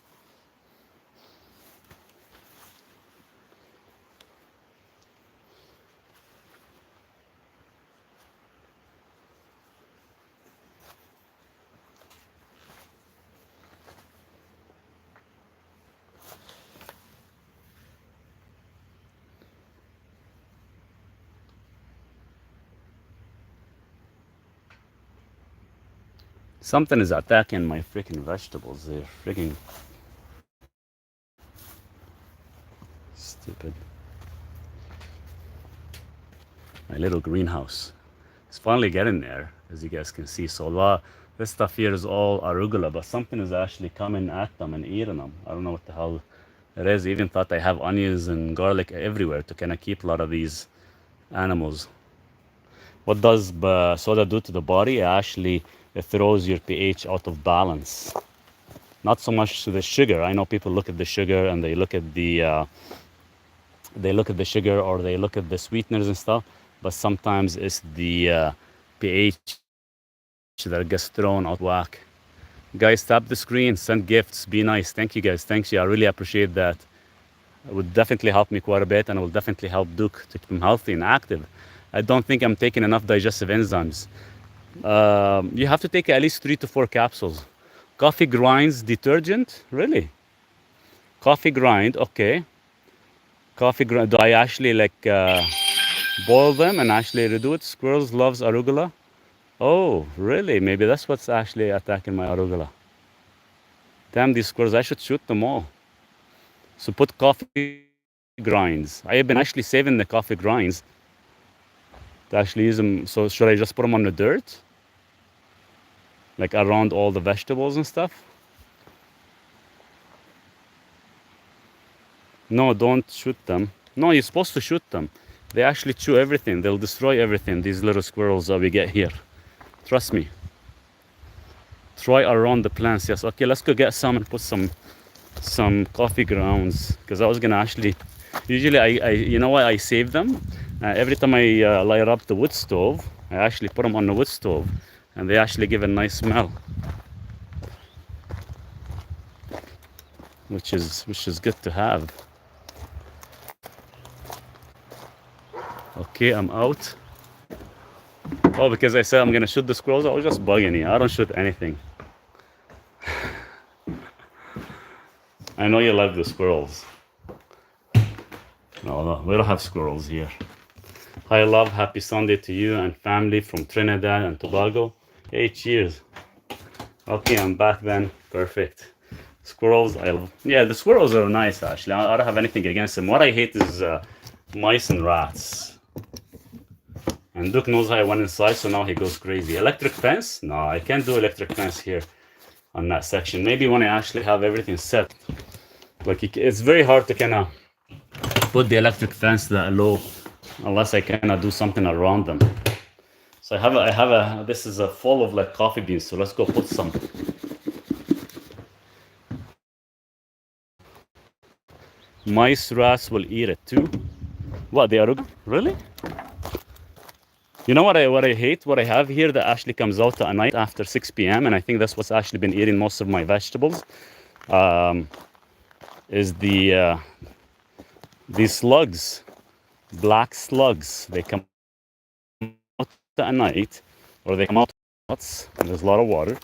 Something is attacking my freaking vegetables. They're freaking stupid. My little greenhouse. It's finally getting there, as you guys can see. So this stuff here is all arugula, but something is actually coming at them and eating them. I don't know what the hell it is. I even thought I have onions and garlic everywhere to kind of keep a lot of these animals. What does soda do to the body? Actually, it throws your pH out of balance. Not so much to the sugar. I know people look at the sugar and they look at the sugar, or they look at the sweeteners and stuff, but sometimes it's the pH that gets thrown out of whack. Guys, tap the screen, send gifts, be nice. Thank you guys. Thanks you. I really appreciate that. It would definitely help me quite a bit, and it will definitely help Duke to keep him healthy and active. I don't think I'm taking enough digestive enzymes. You have to take at least 3 to 4 capsules. Coffee grinds detergent? Really? Coffee grind, okay. Coffee grind, do I actually boil them and actually redo it? Squirrels loves arugula. Oh, really? Maybe that's what's actually attacking my arugula. Damn, these squirrels, I should shoot them all. So put coffee grinds. I have been actually saving the coffee grinds to actually use them. So should I just put them on the dirt? Like around all the vegetables and stuff? No, don't shoot them. No, you're supposed to shoot them. They actually chew everything. They'll destroy everything, these little squirrels that we get here. Trust me. Try around the plants. Yes, okay, let's go get some and put some coffee grounds, because I was gonna actually, usually I you know why I save them? Every time I light up the wood stove, I actually put them on the wood stove, and they actually give a nice smell, which is good to have. Okay, I'm out. Oh, because I said I'm gonna shoot the squirrels, I was just bugging you. I don't shoot anything. I know you love the squirrels. No, we don't have squirrels here. Hi, love. Happy Sunday to you and family from Trinidad and Tobago. Hey, cheers. Okay, I'm back then. Perfect. Squirrels, yeah, the squirrels are nice, actually. I don't have anything against them. What I hate is mice and rats. And Duke knows how I went inside, so now he goes crazy. Electric fence? No, I can't do electric fence here on that section. Maybe when I actually have everything set. Like, it's very hard to kind of put the electric fence that low unless I kind of do something around them. So I have a this is a full of like coffee beans, so let's go put some. Mice, rats will eat it too. What, they are really? You know what I hate? What I have here that actually comes out at night after 6 p.m. and I think that's what's actually been eating most of my vegetables. Is these slugs, black slugs. They come out at night, or they come out and there's a lot of water,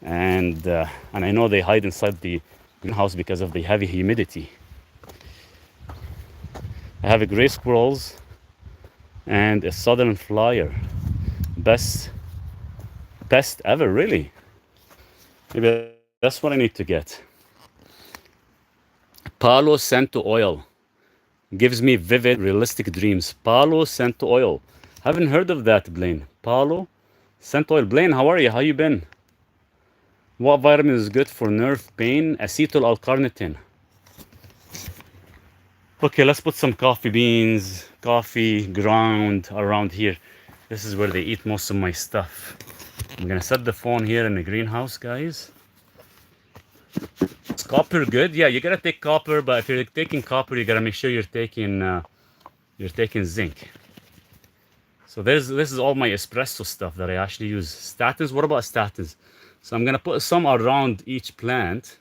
and I know they hide inside the greenhouse because of the heavy humidity. I have a gray squirrels and a southern flyer. Best ever, really. Maybe that's what I need to get. Palo Santo oil gives me vivid, realistic dreams. Palo Santo oil. Haven't heard of that, Blaine. Palo Santo oil. Blaine, how are you? How you been? What vitamin is good for nerve pain? Acetyl L-carnitine. Okay, let's put some coffee beans, coffee ground around here. This is where they eat most of my stuff. I'm gonna set the phone here in the greenhouse, guys. Is copper good? Yeah, you gotta take copper, but if you're taking copper, you gotta make sure you're taking zinc. So this is all my espresso stuff that I actually use. Statins, what about statins? So I'm gonna put some around each plant.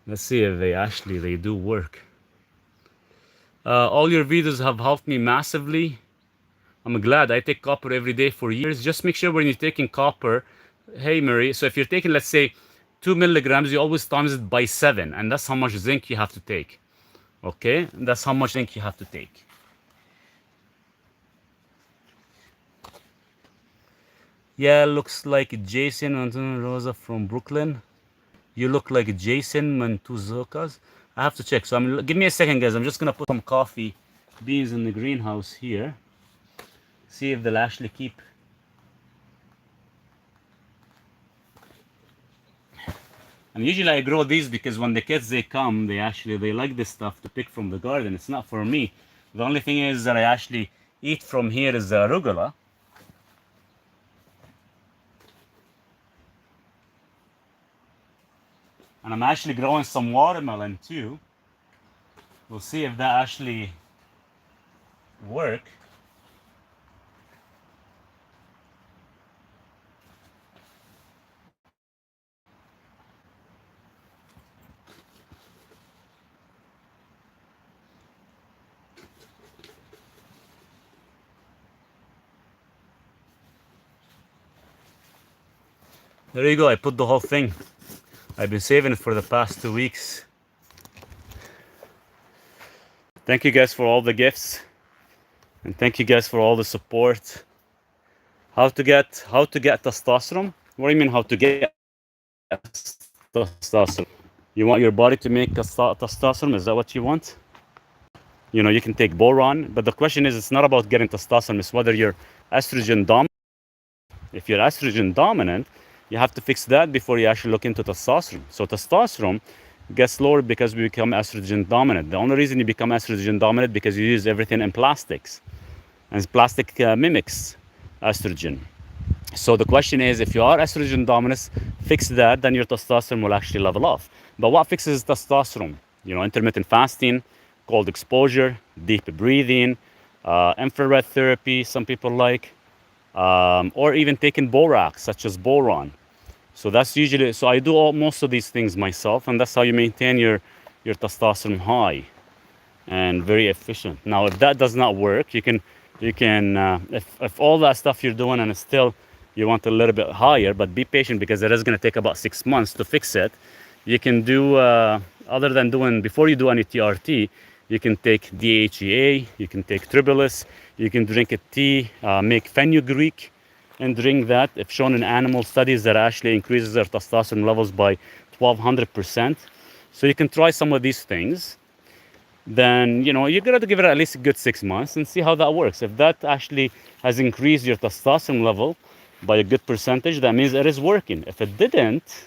Let's see if they do work. All your videos have helped me massively. I'm glad. I take copper every day for years. Just make sure when you're taking copper, hey Mary, so if you're taking, let's say, 2 milligrams, you always times it by 7, and that's how much zinc you have to take. Okay? That's how much zinc you have to take. Yeah, looks like Jason Antonio Rosa from Brooklyn. You look like Jason Mantuzokas. I have to check. So give me a second, guys. I'm just gonna put some coffee beans in the greenhouse here. See if they'll actually keep. And usually I grow these because when the kids they come, they like this stuff to pick from the garden. It's not for me. The only thing is that I actually eat from here is the arugula. And I'm actually growing some watermelon too. We'll see if that actually work. There you go. I put the whole thing. I've been saving it for the past 2 weeks. Thank you guys for all the gifts, and thank you guys for all the support. How to get testosterone? What do you mean how to get testosterone? You want your body to make testosterone? Is that what you want? You know, you can take boron, but the question is, it's not about getting testosterone. It's whether you're estrogen dominant. If you're estrogen dominant, you have to fix that before you actually look into testosterone. So testosterone gets lower because we become estrogen dominant. The only reason you become estrogen dominant because you use everything in plastics, and plastic mimics estrogen. So the question is, if you are estrogen dominant, fix that, then your testosterone will actually level off. But what fixes testosterone? You know, intermittent fasting, cold exposure, deep breathing, infrared therapy, some people like, or even taking borax, such as boron. So that's usually, so I do most of these things myself, and that's how you maintain your testosterone high and very efficient. Now, if that does not work, you can if all that stuff you're doing and it's still you want a little bit higher, but be patient because it is going to take about 6 months to fix it. You can do other than doing, before you do any TRT, you can take DHEA, you can take Tribulus, you can drink a tea, make fenugreek and drink that. If shown in animal studies that actually increases their testosterone levels by 1200%. So you can try some of these things. Then, you know, you're going to give it at least a good 6 months and see how that works. If that actually has increased your testosterone level by a good percentage, that means it is working. If it didn't,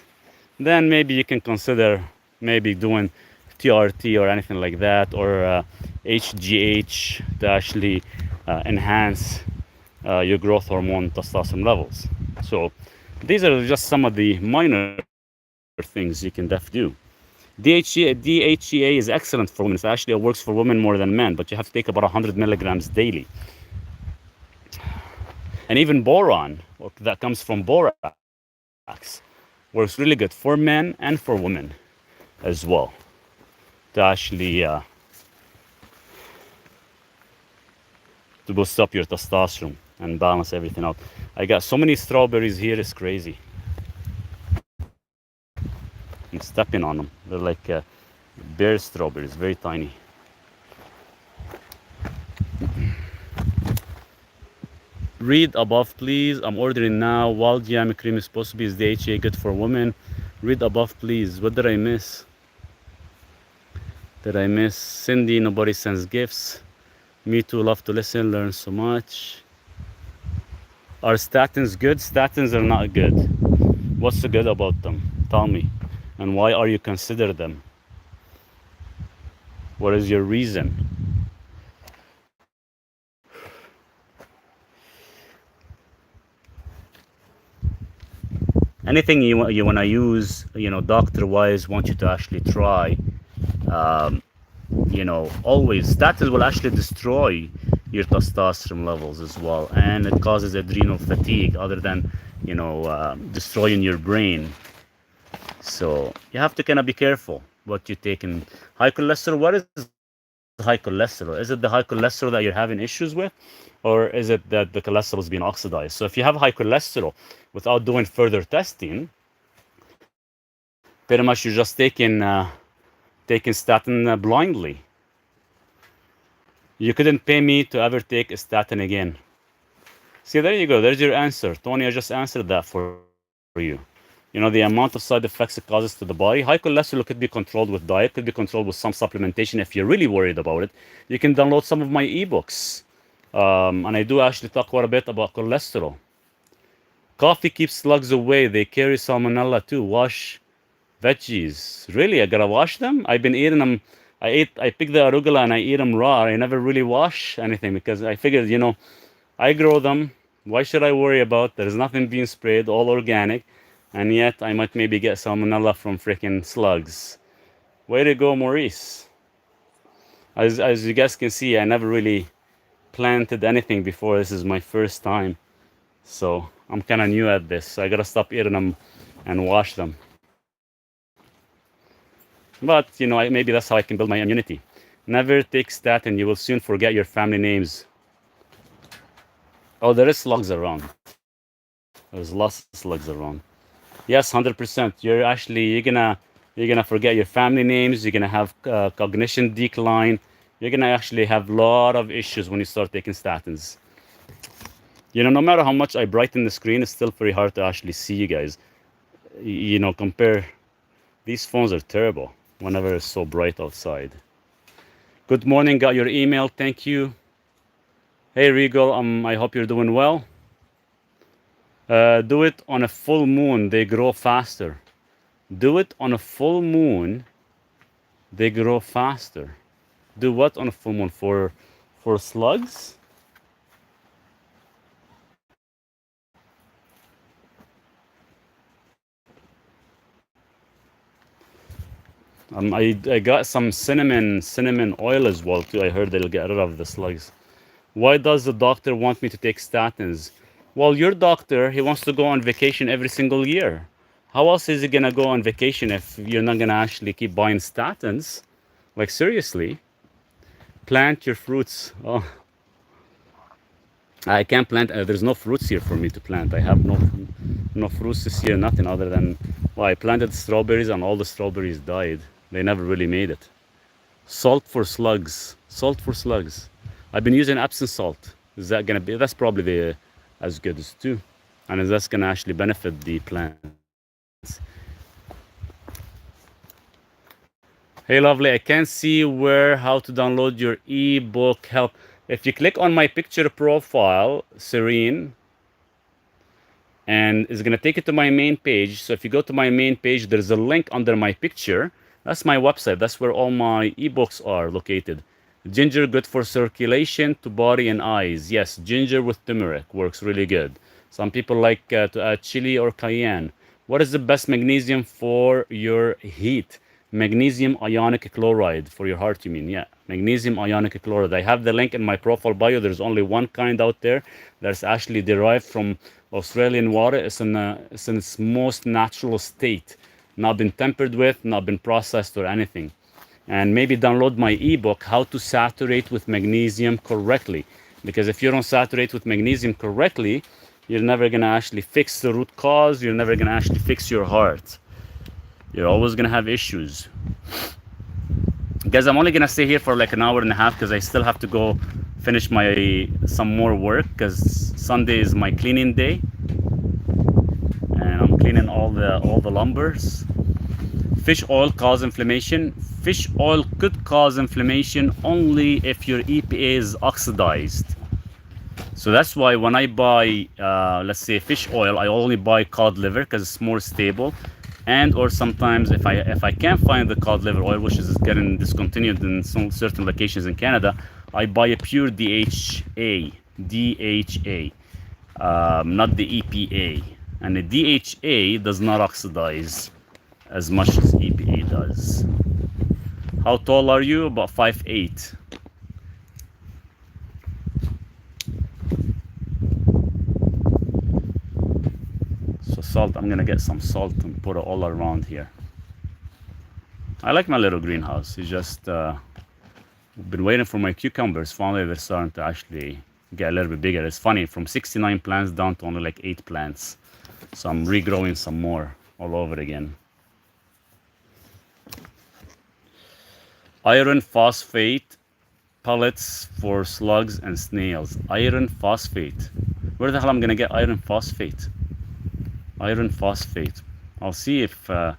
then maybe you can consider maybe doing TRT or anything like that, or HGH to actually enhance your growth hormone testosterone levels. So these are just some of the minor things you can do. DHEA is excellent for women. It works for women more than men, but you have to take about 100 milligrams daily. And even boron, that comes from borax, works really good for men and for women as well, to actually to boost up your testosterone and balance everything out. I got so many strawberries here, it's crazy. I'm stepping on them. They're like bear strawberries, very tiny. Read above, please. I'm ordering now. Wild yam cream is supposed to be DHA, good for women. Read above, please. What did I miss? Did I miss? Cindy, nobody sends gifts. Me too, love to listen, learn so much. Are statins good? Statins are not good. What's so good about them? Tell me. And why are you consider them? What is your reason? Anything you want to use, you know, doctor-wise, want you to actually try. You know, always statins will actually destroy your testosterone levels as well, and it causes adrenal fatigue other than, destroying your brain. So you have to kind of be careful what you take. In high cholesterol, what is high cholesterol? Is it the high cholesterol that you're having issues with, or is it that the cholesterol is being oxidized? So if you have high cholesterol without doing further testing, pretty much you're just taking statin blindly. You couldn't pay me to ever take a statin again. See, there you go. There's your answer. Tony, I just answered that for you. The amount of side effects it causes to the body. High cholesterol could be controlled with diet, could be controlled with some supplementation. If you're really worried about it, you can download some of my ebooks. And I do actually talk quite a bit about cholesterol. Coffee keeps slugs away. They carry salmonella too. Wash veggies. Really? I gotta wash them? I've been eating them. I pick the arugula and I eat them raw. I never really wash anything because I figured, I grow them. Why should I worry about? There's nothing being sprayed, all organic. And yet I might maybe get salmonella from freaking slugs. Way to go, Maurice. As you guys can see, I never really planted anything before. This is my first time. So I'm kind of new at this. So I gotta stop eating them and wash them. But, maybe that's how I can build my immunity. Never take statin. You will soon forget your family names. Oh, there is slugs around. There's lots of slugs around. Yes, 100%. You're gonna forget your family names. You're gonna have cognition decline. You're gonna actually have a lot of issues when you start taking statins. No matter how much I brighten the screen, it's still very hard to actually see you guys. Compare. These phones are terrible whenever it's so bright outside. Good morning. Got your email. Thank you. Hey, Regal. I hope you're doing well. Do it on a full moon. They grow faster. Do it on a full moon. They grow faster. Do what on a full moon? For slugs? I got some cinnamon oil as well too. I heard they'll get rid of the slugs. Why does the doctor want me to take statins? Well, your doctor, he wants to go on vacation every single year. How else is he gonna go on vacation if you're not gonna actually keep buying statins? Like, seriously. Plant your fruits. Oh, I can't plant. There's no fruits here for me to plant. I have no fruits this year. Nothing other than, well, I planted strawberries and all the strawberries died. They never really made it. Salt for slugs. Salt for slugs. I've been using Epsom salt. Is that gonna be? That's probably as good as too, and that's gonna actually benefit the plants. Hey, lovely. I can't see how to download your ebook. Help. If you click on my picture profile, Serene, and it's gonna take you to my main page. So if you go to my main page, there's a link under my picture. That's my website. That's where all my ebooks are located. Ginger, good for circulation to body and eyes. Yes, ginger with turmeric works really good. Some people like to add chili or cayenne. What is the best magnesium for your heat? Magnesium ionic chloride for your heart, you mean? Yeah, magnesium ionic chloride. I have the link in my profile bio. There's only one kind out there that's actually derived from Australian water. It's in its most natural state, not been tampered with, not been processed or anything. And maybe download my ebook, How to Saturate with Magnesium Correctly. Because if you don't saturate with magnesium correctly, you're never going to actually fix the root cause. You're never going to actually fix your heart. You're always going to have issues. Guys, I'm only going to stay here for like an hour and a half because I still have to go finish some more work because Sunday is my cleaning day. And I'm cleaning all the lumbers. Fish oil cause inflammation. Fish oil could cause inflammation only if your EPA is oxidized. So that's why when I buy, let's say fish oil, I only buy cod liver because it's more stable. And or sometimes if I can't find the cod liver oil, which is getting discontinued in some certain locations in Canada, I buy a pure DHA, not the EPA. And the DHA does not oxidize as much as EPA does. How tall are you? About 5'8". salt. I'm gonna get some salt and put it all around here. I like my little greenhouse. It's just been waiting for my cucumbers. Finally, they're starting to actually get a little bit bigger. It's funny, from 69 plants down to only like 8 plants. So I'm regrowing some more all over again. Iron phosphate pellets for slugs and snails. Iron phosphate. Where the hell am I gonna get iron phosphate? Iron phosphate. I'll see if the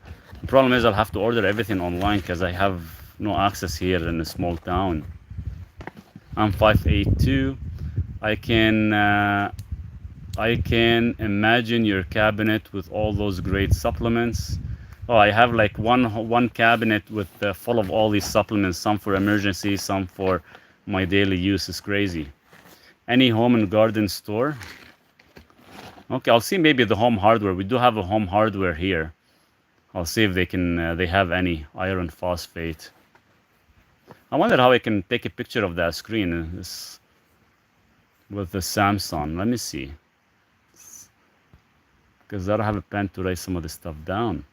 problem is I'll have to order everything online because I have no access here in a small town. I'm 5'8" I can imagine your cabinet with all those great supplements. Oh, I have like one cabinet with full of all these supplements, some for emergency, some for my daily use. Is crazy. Any home and garden store? Okay, I'll see maybe the home hardware. We do have a home hardware here. I'll see if they can they have any iron phosphate. I wonder how I can take a picture of that screen with the Samsung. Let me see. Because I don't have a pen to write some of this stuff down.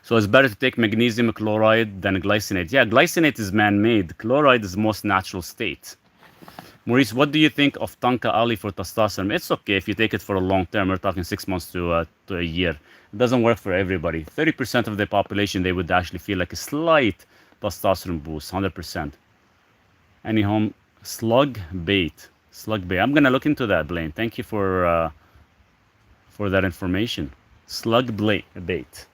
So it's better to take magnesium chloride than glycinate. Yeah, glycinate is man-made. Chloride is the most natural state. Maurice, what do you think of Tonka Ali for testosterone? It's okay if you take it for a long term. We're talking 6 months to a year. It doesn't work for everybody. 30% of the population, they would actually feel like a slight testosterone boost, 100%. Any home slug bait. Slug bait. I'm gonna look into that, Blaine. Thank you for that information. Slug bait.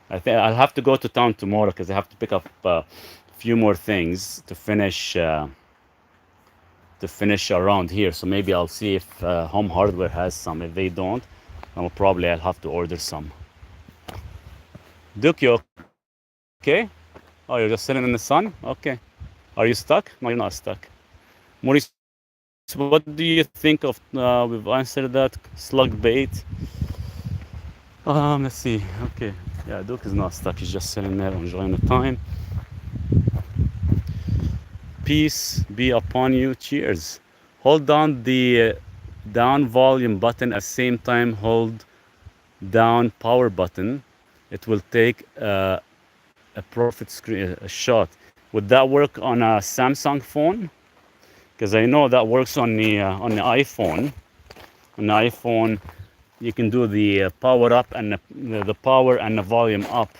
I think I'll have to go to town tomorrow because I have to pick up a few more things to finish around here. So maybe I'll see if Home Hardware has some. If they don't, I'll have to order some. Duke, you okay? Oh, you're just sitting in the sun? Okay. Are you stuck? No, you're not stuck. Maurice, what do you think of, we've answered that, slug bait? Let's see. Okay. Yeah, Duke is not stuck. He's just sitting there enjoying the time. Peace be upon you. Cheers. Hold down the down volume button at the same time. Hold down power button. It will take a profit screen a shot. Would that work on a Samsung phone? Because I know that works on the iPhone. On the iPhone, you can do the power up and the power and the volume up.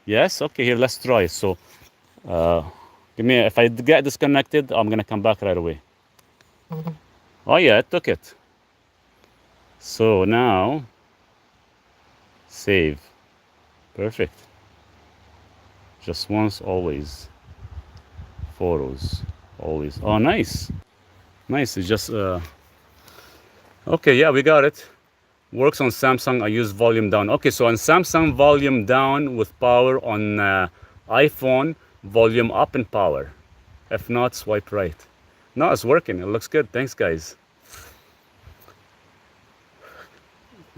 Yes. Okay. Here, let's try it. So, give me. If I get disconnected, I'm gonna come back right away. Oh yeah, it took it. So now, save. Perfect. Just once, always. Photos, always. Oh, nice. Nice. It's just okay. Yeah, we got it. Works on Samsung. I use volume down. Okay, so on Samsung, volume down with power. On iPhone, volume up and power. If not, swipe right. No, it's working. It looks good. Thanks, guys.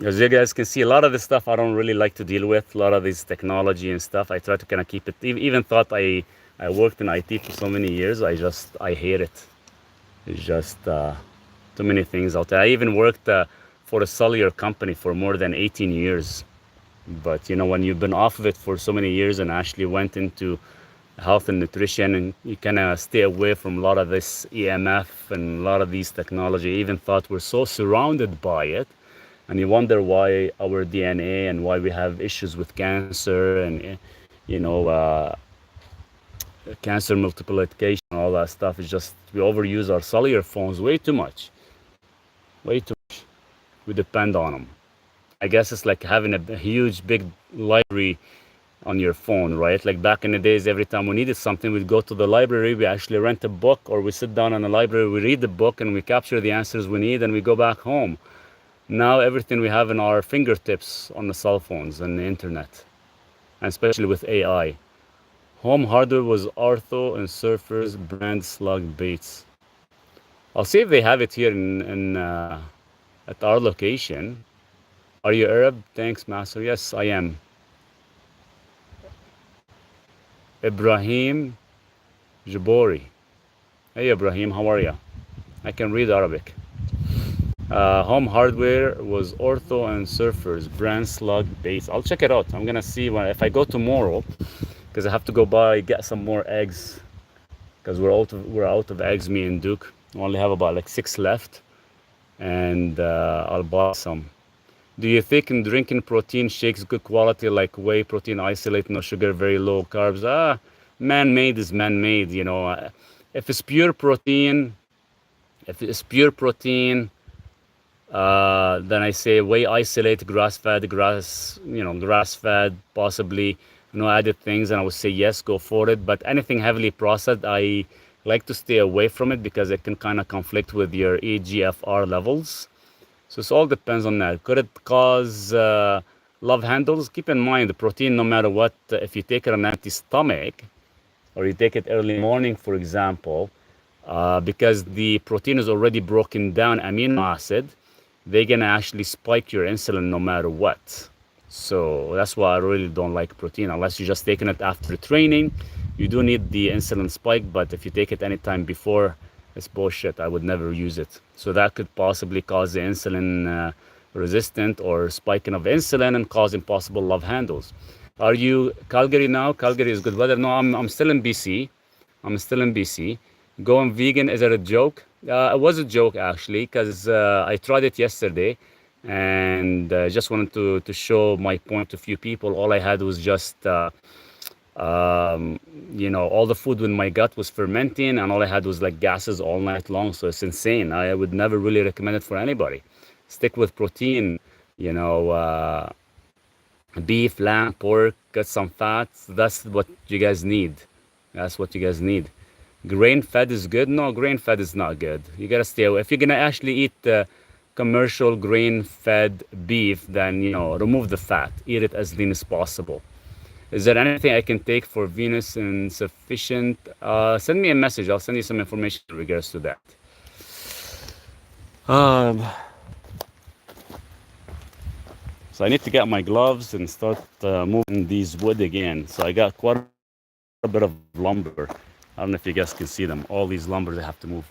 As you guys can see, a lot of this stuff I don't really like to deal with. A lot of this technology and stuff, I try to kind of keep it. Even thought I worked in IT for so many years. I hate it. It's just too many things out there. I even worked for a cellular company for more than 18 years. But you know, when you've been off of it for so many years and actually went into health and nutrition, and you kind of stay away from a lot of this EMF and a lot of these technology, even thought we're so surrounded by it. And you wonder why our DNA and why we have issues with cancer and, you know, cancer multiplication, all that stuff. Is just we overuse our cellular phones way too much. Way too much. We depend on them. I guess it's like having a huge, big library on your phone, right? Like back in the days, every time we needed something, we'd go to the library, we actually rent a book, or we sit down in the library, we read the book, and we capture the answers we need, and we go back home. Now everything we have in our fingertips on the cell phones and the internet, and especially with AI. Home Hardware was Ortho and Surfers brand slug baits. I'll see if they have it here at our location. Are you Arab? Thanks, Master. Yes, I am. Ibrahim Jabori. Hey, Ibrahim, how are you? I can read Arabic. Home hardware was Ortho and Surfers brand slug base. I'll check it out. I'm gonna see if I go tomorrow, because I have to go get some more eggs, because we're out of eggs, me and Duke. We only have about like 6 left, and I'll buy some. Do you think in drinking protein shakes good quality like whey protein isolate, no sugar, very low carbs? Man-made is man-made. If it's pure protein, if it's pure protein, then I say whey isolate, grass-fed, possibly no added things, and I would say yes, go for it. But anything heavily processed, I like to stay away from it because it can kind of conflict with your EGFR levels. So it all depends on that. Could it cause love handles? Keep in mind the protein, no matter what, if you take it on an empty stomach or you take it early morning, for example, because the protein is already broken down amino acid, they're gonna actually spike your insulin no matter what. So that's why I really don't like protein unless you're just taking it after training. You do need the insulin spike, but if you take it anytime before, it's bullshit. I would never use it. So that could possibly cause the insulin resistant or spiking of insulin and causing possible love handles. Are you Calgary now? Calgary is good weather. No, I'm still in BC. I'm still in BC. Going vegan, is it a joke? It was a joke actually, because I tried it yesterday, and just wanted to show my point to a few people. All I had was just all the food in my gut was fermenting, and all I had was like gases all night long. So it's insane. I would never really recommend it for anybody. Stick with protein, you know, beef, lamb, pork, get some fats. That's what you guys need. That's what you guys need. Grain fed is good. No, grain fed is not good. You gotta stay away. If you're gonna actually eat commercial grain fed beef, then remove the fat. Eat it as lean as possible. Is there anything I can take for Venus insufficient? Send me a message. I'll send you some information in regards to that. Um, so I need to get my gloves and start moving these wood again. So I got quite a bit of lumber. I don't know if you guys can see them. All these lumbers I have to move.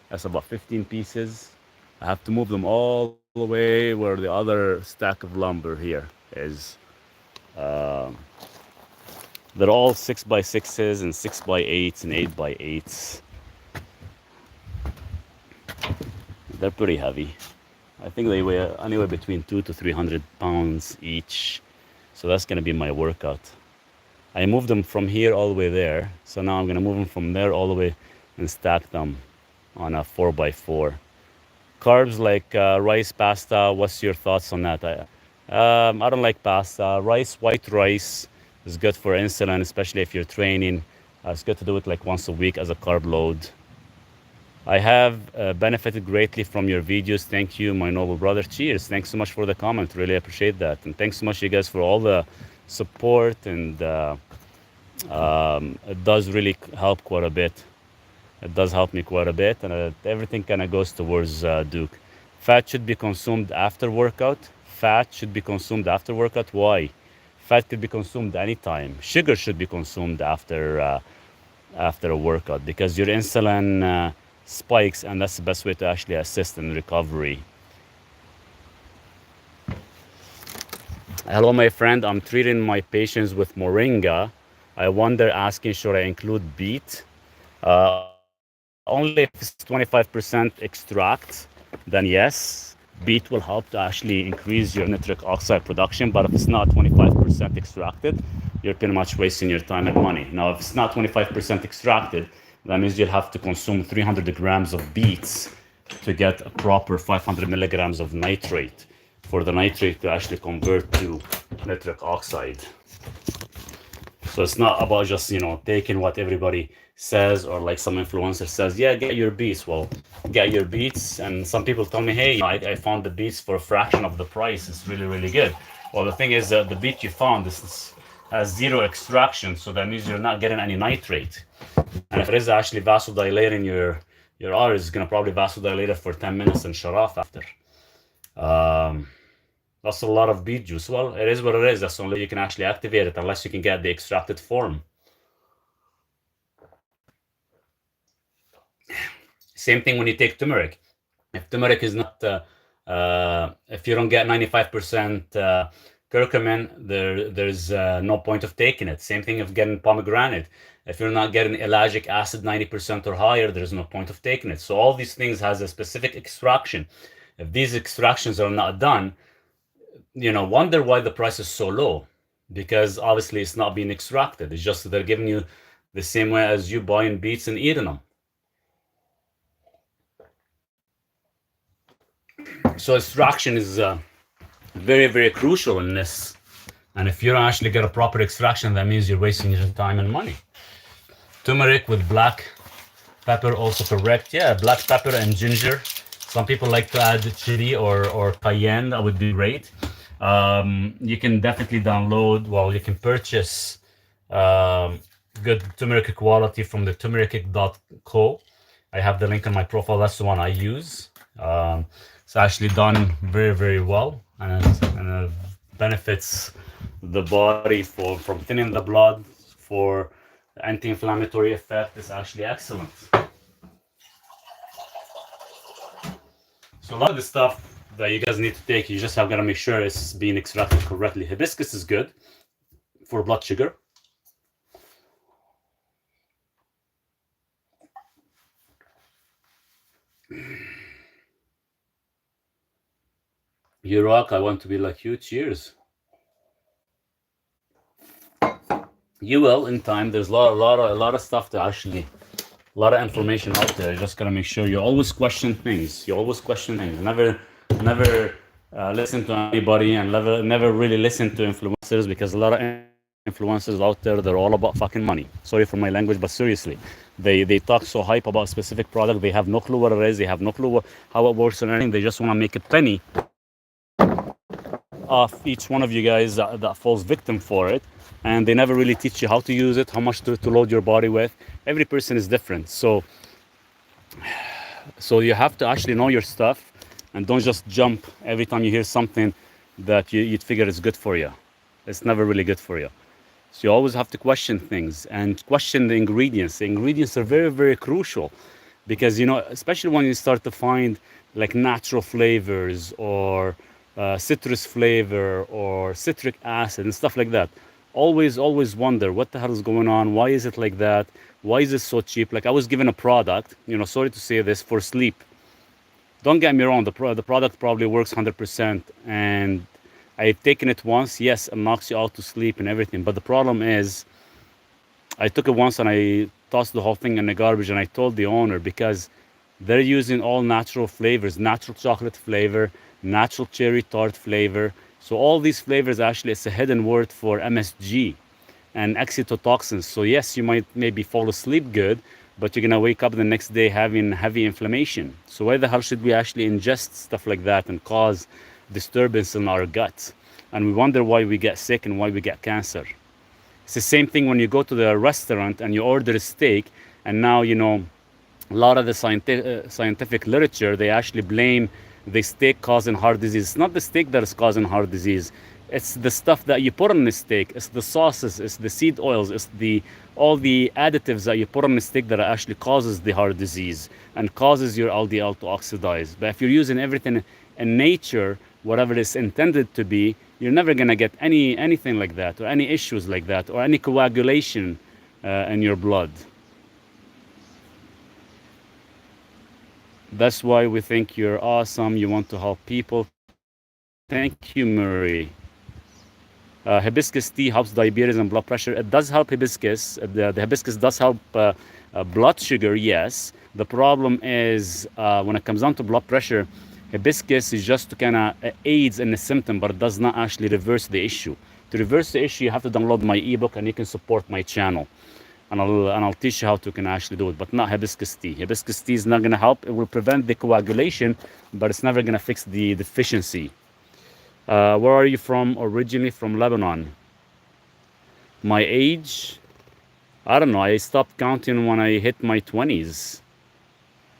That's about 15 pieces. I have to move them all the way where the other stack of lumber here is. They're all 6x6s and 6x8s and 8x8s. They're pretty heavy. I think they weigh anywhere between 200 to 300 pounds each. So that's gonna be my workout. I moved them from here all the way there. So now I'm gonna move them from there all the way and stack them on a 4x4. Carbs like rice, pasta, what's your thoughts on that? I don't like pasta. White rice is good for insulin, especially if you're training. It's good to do it like once a week as a carb load. I have benefited greatly from your videos. Thank you, my noble brother. Cheers. Thanks so much for the comment. Really appreciate that. And thanks so much, you guys, for all the support. And it does really help quite a bit. It does help me quite a bit. And everything kind of goes towards Duke. Fat should be consumed after workout. Fat should be consumed after workout. Why? Fat could be consumed anytime. Sugar should be consumed after a workout, because your insulin spikes, and that's the best way to actually assist in recovery. Hello, my friend. I'm treating my patients with moringa. I wonder, asking, should I include beet? Only if it's 25% extract, then yes. Beet will help to actually increase your nitric oxide production, but if it's not 25% extracted, you're pretty much wasting your time and money. Now, if it's not 25% extracted, that means you'll have to consume 300 grams of beets to get a proper 500 milligrams of nitrate, for the nitrate to actually convert to nitric oxide. So it's not about just, taking what everybody says, or like some influencer says, yeah, get your beets. Well, get your beets. And some people tell me, hey, I found the beets for a fraction of the price. It's really, really good. Well, the thing is, the beet you found has zero extraction. So that means you're not getting any nitrate. And if it is actually vasodilating your arteries, it's going to probably vasodilate it for 10 minutes and shut off after. That's a lot of beet juice. Well, it is what it is. That's the only way you can actually activate it, unless you can get the extracted form. Same thing when you take turmeric. If turmeric is not, if you don't get 95% curcumin, there's no point of taking it. Same thing if getting pomegranate. If you're not getting ellagic acid 90% or higher, there's no point of taking it. So all these things has a specific extraction. If these extractions are not done, wonder why the price is so low. Because obviously it's not being extracted. It's just they're giving you the same way as you buying beets and eating them. So extraction is very, very crucial in this. And if you don't actually get a proper extraction, that means you're wasting your time and money. Turmeric with black pepper also correct. Yeah, black pepper and ginger. Some people like to add chili or cayenne. That would be great. You can definitely you can purchase good turmeric quality from the turmeric.co. I have the link on my profile. That's the one I use. It's actually done very, very well, and it benefits the body from thinning the blood, for anti-inflammatory effect. Is actually excellent. So a lot of the stuff that you guys need to take, you just have got to make sure it's being extracted correctly. Hibiscus is good for blood sugar. You rock. I want to be like you. Cheers. You will in time. There's a lot of stuff to actually, a lot of information out there. You just gotta make sure you always question things. Never listen to anybody, and never really listen to influencers, because a lot of influencers out there, they're all about fucking money. Sorry for my language, but seriously, they talk so hype about a specific product. They have no clue what it is. They have no clue how it works or anything. They just want to make a penny off each one of you guys that falls victim for it. And they never really teach you how to use it, how much to load your body with. Every person is different. So you have to actually know your stuff, and don't just jump every time you hear something that you'd figure is good for you. It's never really good for you. So you always have to question things and question the ingredients. The ingredients are very, very crucial, because, especially when you start to find like natural flavors or citrus flavor or citric acid and stuff like that. Always wonder what the hell is going on. Why is it like that? Why is it so cheap? Like, I was given a product, sorry to say this, for sleep. Don't get me wrong, the product probably works 100%, and I've taken it once. Yes, it knocks you out to sleep and everything, but the problem is I took it once and I tossed the whole thing in the garbage, and I told the owner, because they're using all natural flavors, natural chocolate flavor, natural cherry tart flavor. So all these flavors, actually, it's a hidden word for MSG and excitotoxins. So yes, you might maybe fall asleep good, but you're gonna wake up the next day having heavy inflammation. So why the hell should we actually ingest stuff like that and cause disturbance in our guts? And we wonder why we get sick and why we get cancer. It's the same thing when you go to the restaurant and you order a steak, and now, a lot of the scientific literature, they actually blame the steak causing heart disease. It's not the steak that is causing heart disease. It's the stuff that you put on the steak. It's the sauces, it's the seed oils, it's all the additives that you put on the steak that actually causes the heart disease and causes your LDL to oxidize. But if you're using everything in nature, whatever it's intended to be, you're never gonna get anything like that, or any issues like that, or any coagulation in your blood. That's why we think you're awesome. You want to help people. Thank you, Marie. Hibiscus tea helps diabetes and blood pressure. It does help hibiscus. The hibiscus does help blood sugar, yes. The problem is when it comes down to blood pressure, hibiscus is just to kind of aids in the symptom, but it does not actually reverse the issue. To reverse the issue, you have to download my ebook, and you can support my channel. And I'll teach you how to can actually do it, but not hibiscus tea. Hibiscus tea is not going to help. It will prevent the coagulation, but it's never going to fix the deficiency. Where are you from? Originally from Lebanon. My age? I don't know. I stopped counting when I hit my 20s.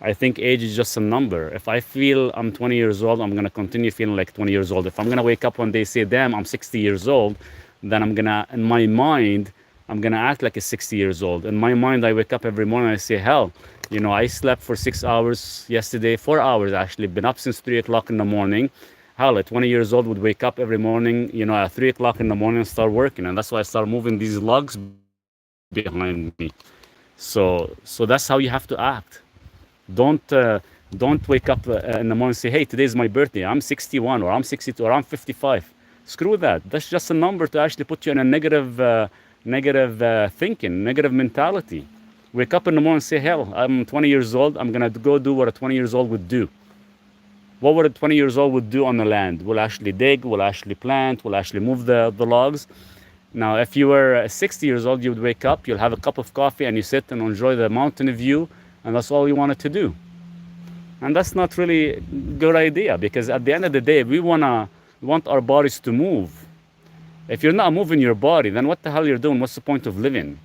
I think age is just a number. If I feel I'm 20 years old, I'm going to continue feeling like 20 years old. If I'm going to wake up one day and say, damn, I'm 60 years old, then I'm going to, in my mind, I'm going to act like a 60 years old. In my mind, I wake up every morning and I say, hell, You know, I slept for 6 hours yesterday, 4 hours actually, been up since 3 o'clock in the morning. Hell, at 20 years old, would wake up every morning, you know, at 3 o'clock in the morning and start working. And that's why I started moving these logs behind me. So that's how you have to act. Don't wake up in the morning and say, hey, today's my birthday. I'm 61 or I'm 62 or I'm 55. Screw that. That's just a number to actually put you in a negative thinking, negative mentality. Wake up in the morning and say, hell, I'm 20 years old. I'm going to go do what a 20 years old would do. What would a 20 years old would do on the land? We'll actually dig, we'll actually plant, we'll actually move the logs. Now, if you were 60 years old, you would wake up, you'll have a cup of coffee and you sit and enjoy the mountain view, and that's all you wanted to do. And that's not really a good idea, because at the end of the day, we want our bodies to move. If you're not moving your body, then what the hell you're doing? What's the point of living?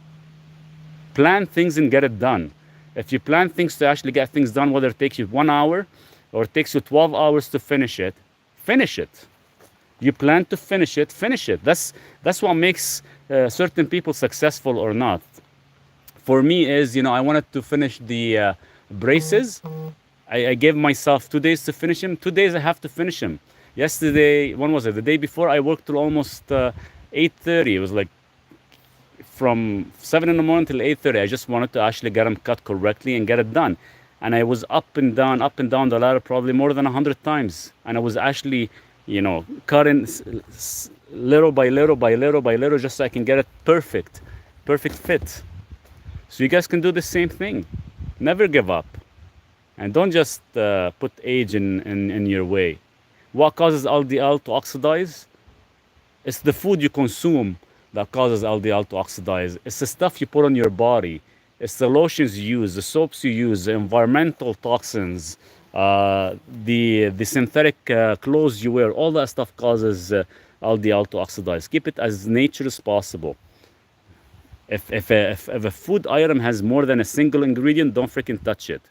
Plan things and get it done. If you plan things to actually get things done, whether it takes you 1 hour or it takes you 12 hours to finish it, finish it. You plan to finish it, finish it. That's what makes certain people successful or not. For me is, you know, I wanted to finish the braces. I gave myself 2 days to finish them. 2 days I have to finish them. Yesterday, when was it? The day before, I worked till almost 8:30. It was like from 7 in the morning till 8:30. I just wanted to actually get them cut correctly and get it done. And I was up and down the ladder probably more than 100 times. And I was actually, you know, cutting little by little by little by little just so I can get it perfect fit. So you guys can do the same thing. Never give up. And don't just put age in your way. What causes LDL to oxidize? It's the food you consume that causes LDL to oxidize. It's the stuff you put on your body. It's the lotions you use, the soaps you use, the environmental toxins, the synthetic clothes you wear. All that stuff causes LDL to oxidize. Keep it as natural as possible. If a food item has more than a single ingredient, don't freaking touch it.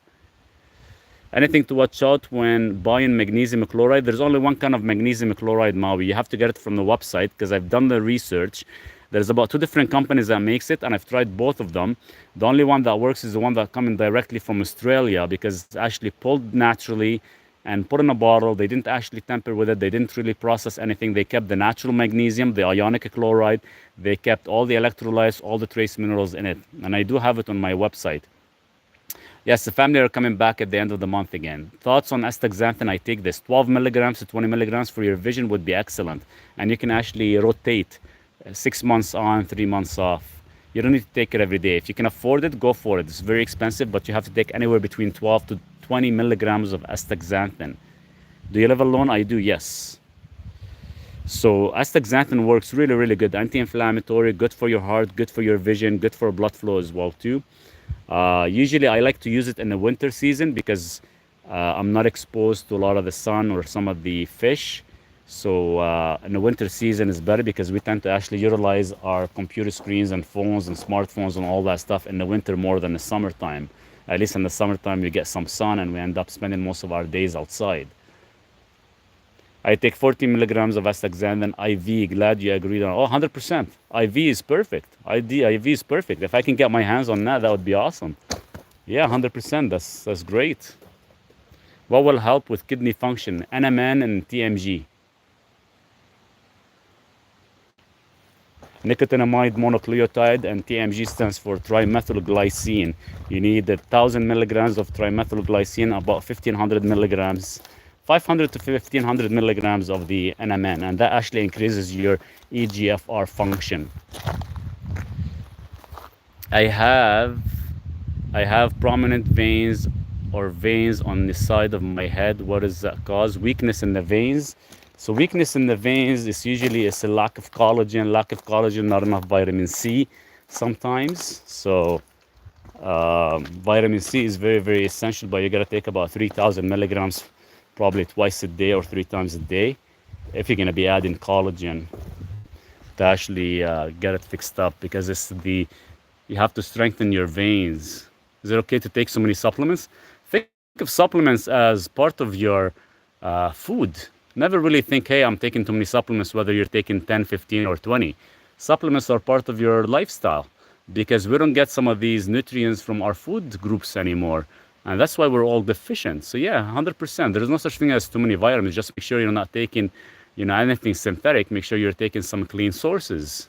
Anything to watch out when buying magnesium chloride. There's only one kind of magnesium chloride, Maui. You have to get it from the website, because I've done the research. There's about 2 different companies that makes it, and I've tried both of them. The only one that works is the one that coming directly from Australia, because it's actually pulled naturally and put in a bottle. They didn't actually tamper with it. They didn't really process anything. They kept the natural magnesium, the ionic chloride. They kept all the electrolytes, all the trace minerals in it. And I do have it on my website. Yes, the family are coming back at the end of the month again. Thoughts on astaxanthin? I take this. 12 milligrams to 20 milligrams for your vision would be excellent. And you can actually rotate 6 months on, 3 months off. You don't need to take it every day. If you can afford it, go for it. It's very expensive, but you have to take anywhere between 12 to 20 milligrams of astaxanthin. Do you live alone? I do, yes. So astaxanthin works really, really good. Anti-inflammatory, good for your heart, good for your vision, good for blood flow as well too. Usually I like to use it in the winter season, because I'm not exposed to a lot of the sun or some of the fish. So in the winter season is better, because we tend to actually utilize our computer screens and phones and smartphones and all that stuff in the winter more than the summertime. At least in the summertime we get some sun and we end up spending most of our days outside. I take 40 milligrams of astaxanthin IV. Glad you agreed on. Oh, 100%. IV is perfect. IV is perfect. If I can get my hands on that, that would be awesome. Yeah, 100%. That's great. What will help with kidney function? NMN and TMG. Nicotinamide mononucleotide, and TMG stands for trimethylglycine. You need 1,000 milligrams of trimethylglycine, about 1,500 milligrams, 500 to 1,500 milligrams of the NMN, and that actually increases your EGFR function. I have prominent veins or veins on the side of my head. What does that cause? Weakness in the veins. So weakness in the veins is usually a lack of collagen, not enough vitamin C sometimes. So vitamin C is very, very essential, but you gotta take about 3,000 milligrams probably twice a day or 3 times a day if you're gonna be adding collagen to actually get it fixed up, because you have to strengthen your veins. Is it okay to take so many supplements? Think of supplements as part of your food. Never really think, hey, I'm taking too many supplements, whether you're taking 10, 15, or 20. Supplements are part of your lifestyle. because we don't get some of these nutrients from our food groups anymore. And that's why we're all deficient. So yeah, 100%. There's no such thing as too many vitamins. Just make sure you're not taking, anything synthetic. Make sure you're taking some clean sources.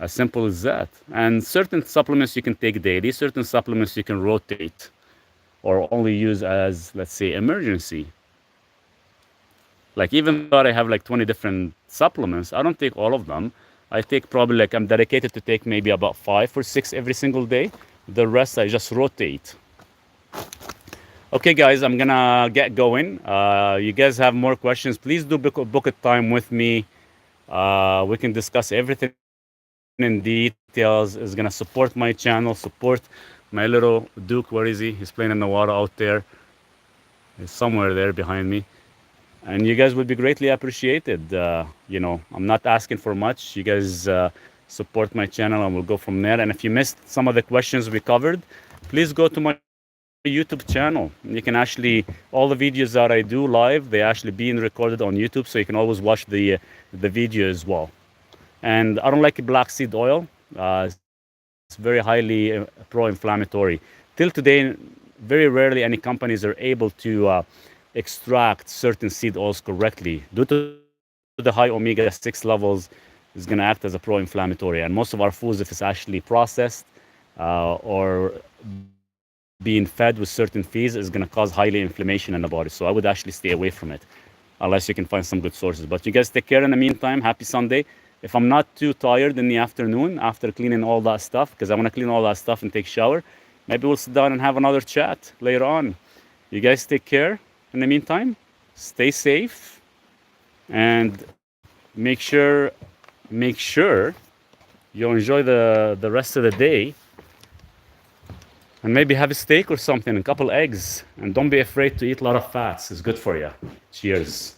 As simple as that. And certain supplements you can take daily, certain supplements you can rotate or only use as, let's say, emergency. Like even though I have like 20 different supplements, I don't take all of them. I take probably like I'm dedicated to take maybe about 5 or 6 every single day. The rest I just rotate. Okay, guys, I'm gonna get going. You guys have more questions? Please do book a time with me. We can discuss everything in details. Is gonna support my channel, support my little Duke. Where is he? He's playing in the water out there. He's somewhere there behind me. And you guys would be greatly appreciated. I'm not asking for much. You guys support my channel and we'll go from there. And if you missed some of the questions we covered, please go to my YouTube channel. You can actually, all the videos that I do live, they actually being recorded on YouTube, so you can always watch the video as well. And I don't like black seed oil. It's very highly pro-inflammatory. Till today, very rarely any companies are able to extract certain seed oils correctly. Due to the high omega-6 levels, is going to act as a pro-inflammatory. And most of our foods, if it's actually processed or being fed with certain feeds, is going to cause highly inflammation in the body. So I would actually stay away from it unless you can find some good sources. But you guys take care in the meantime. Happy Sunday. If I'm not too tired in the afternoon after cleaning all that stuff, because I want to clean all that stuff and take a shower, maybe we'll sit down and have another chat later on. You guys take care in the meantime. Stay safe and make sure you enjoy the rest of the day. And maybe have a steak or something, a couple eggs. And don't be afraid to eat a lot of fats. It's good for you. Cheers.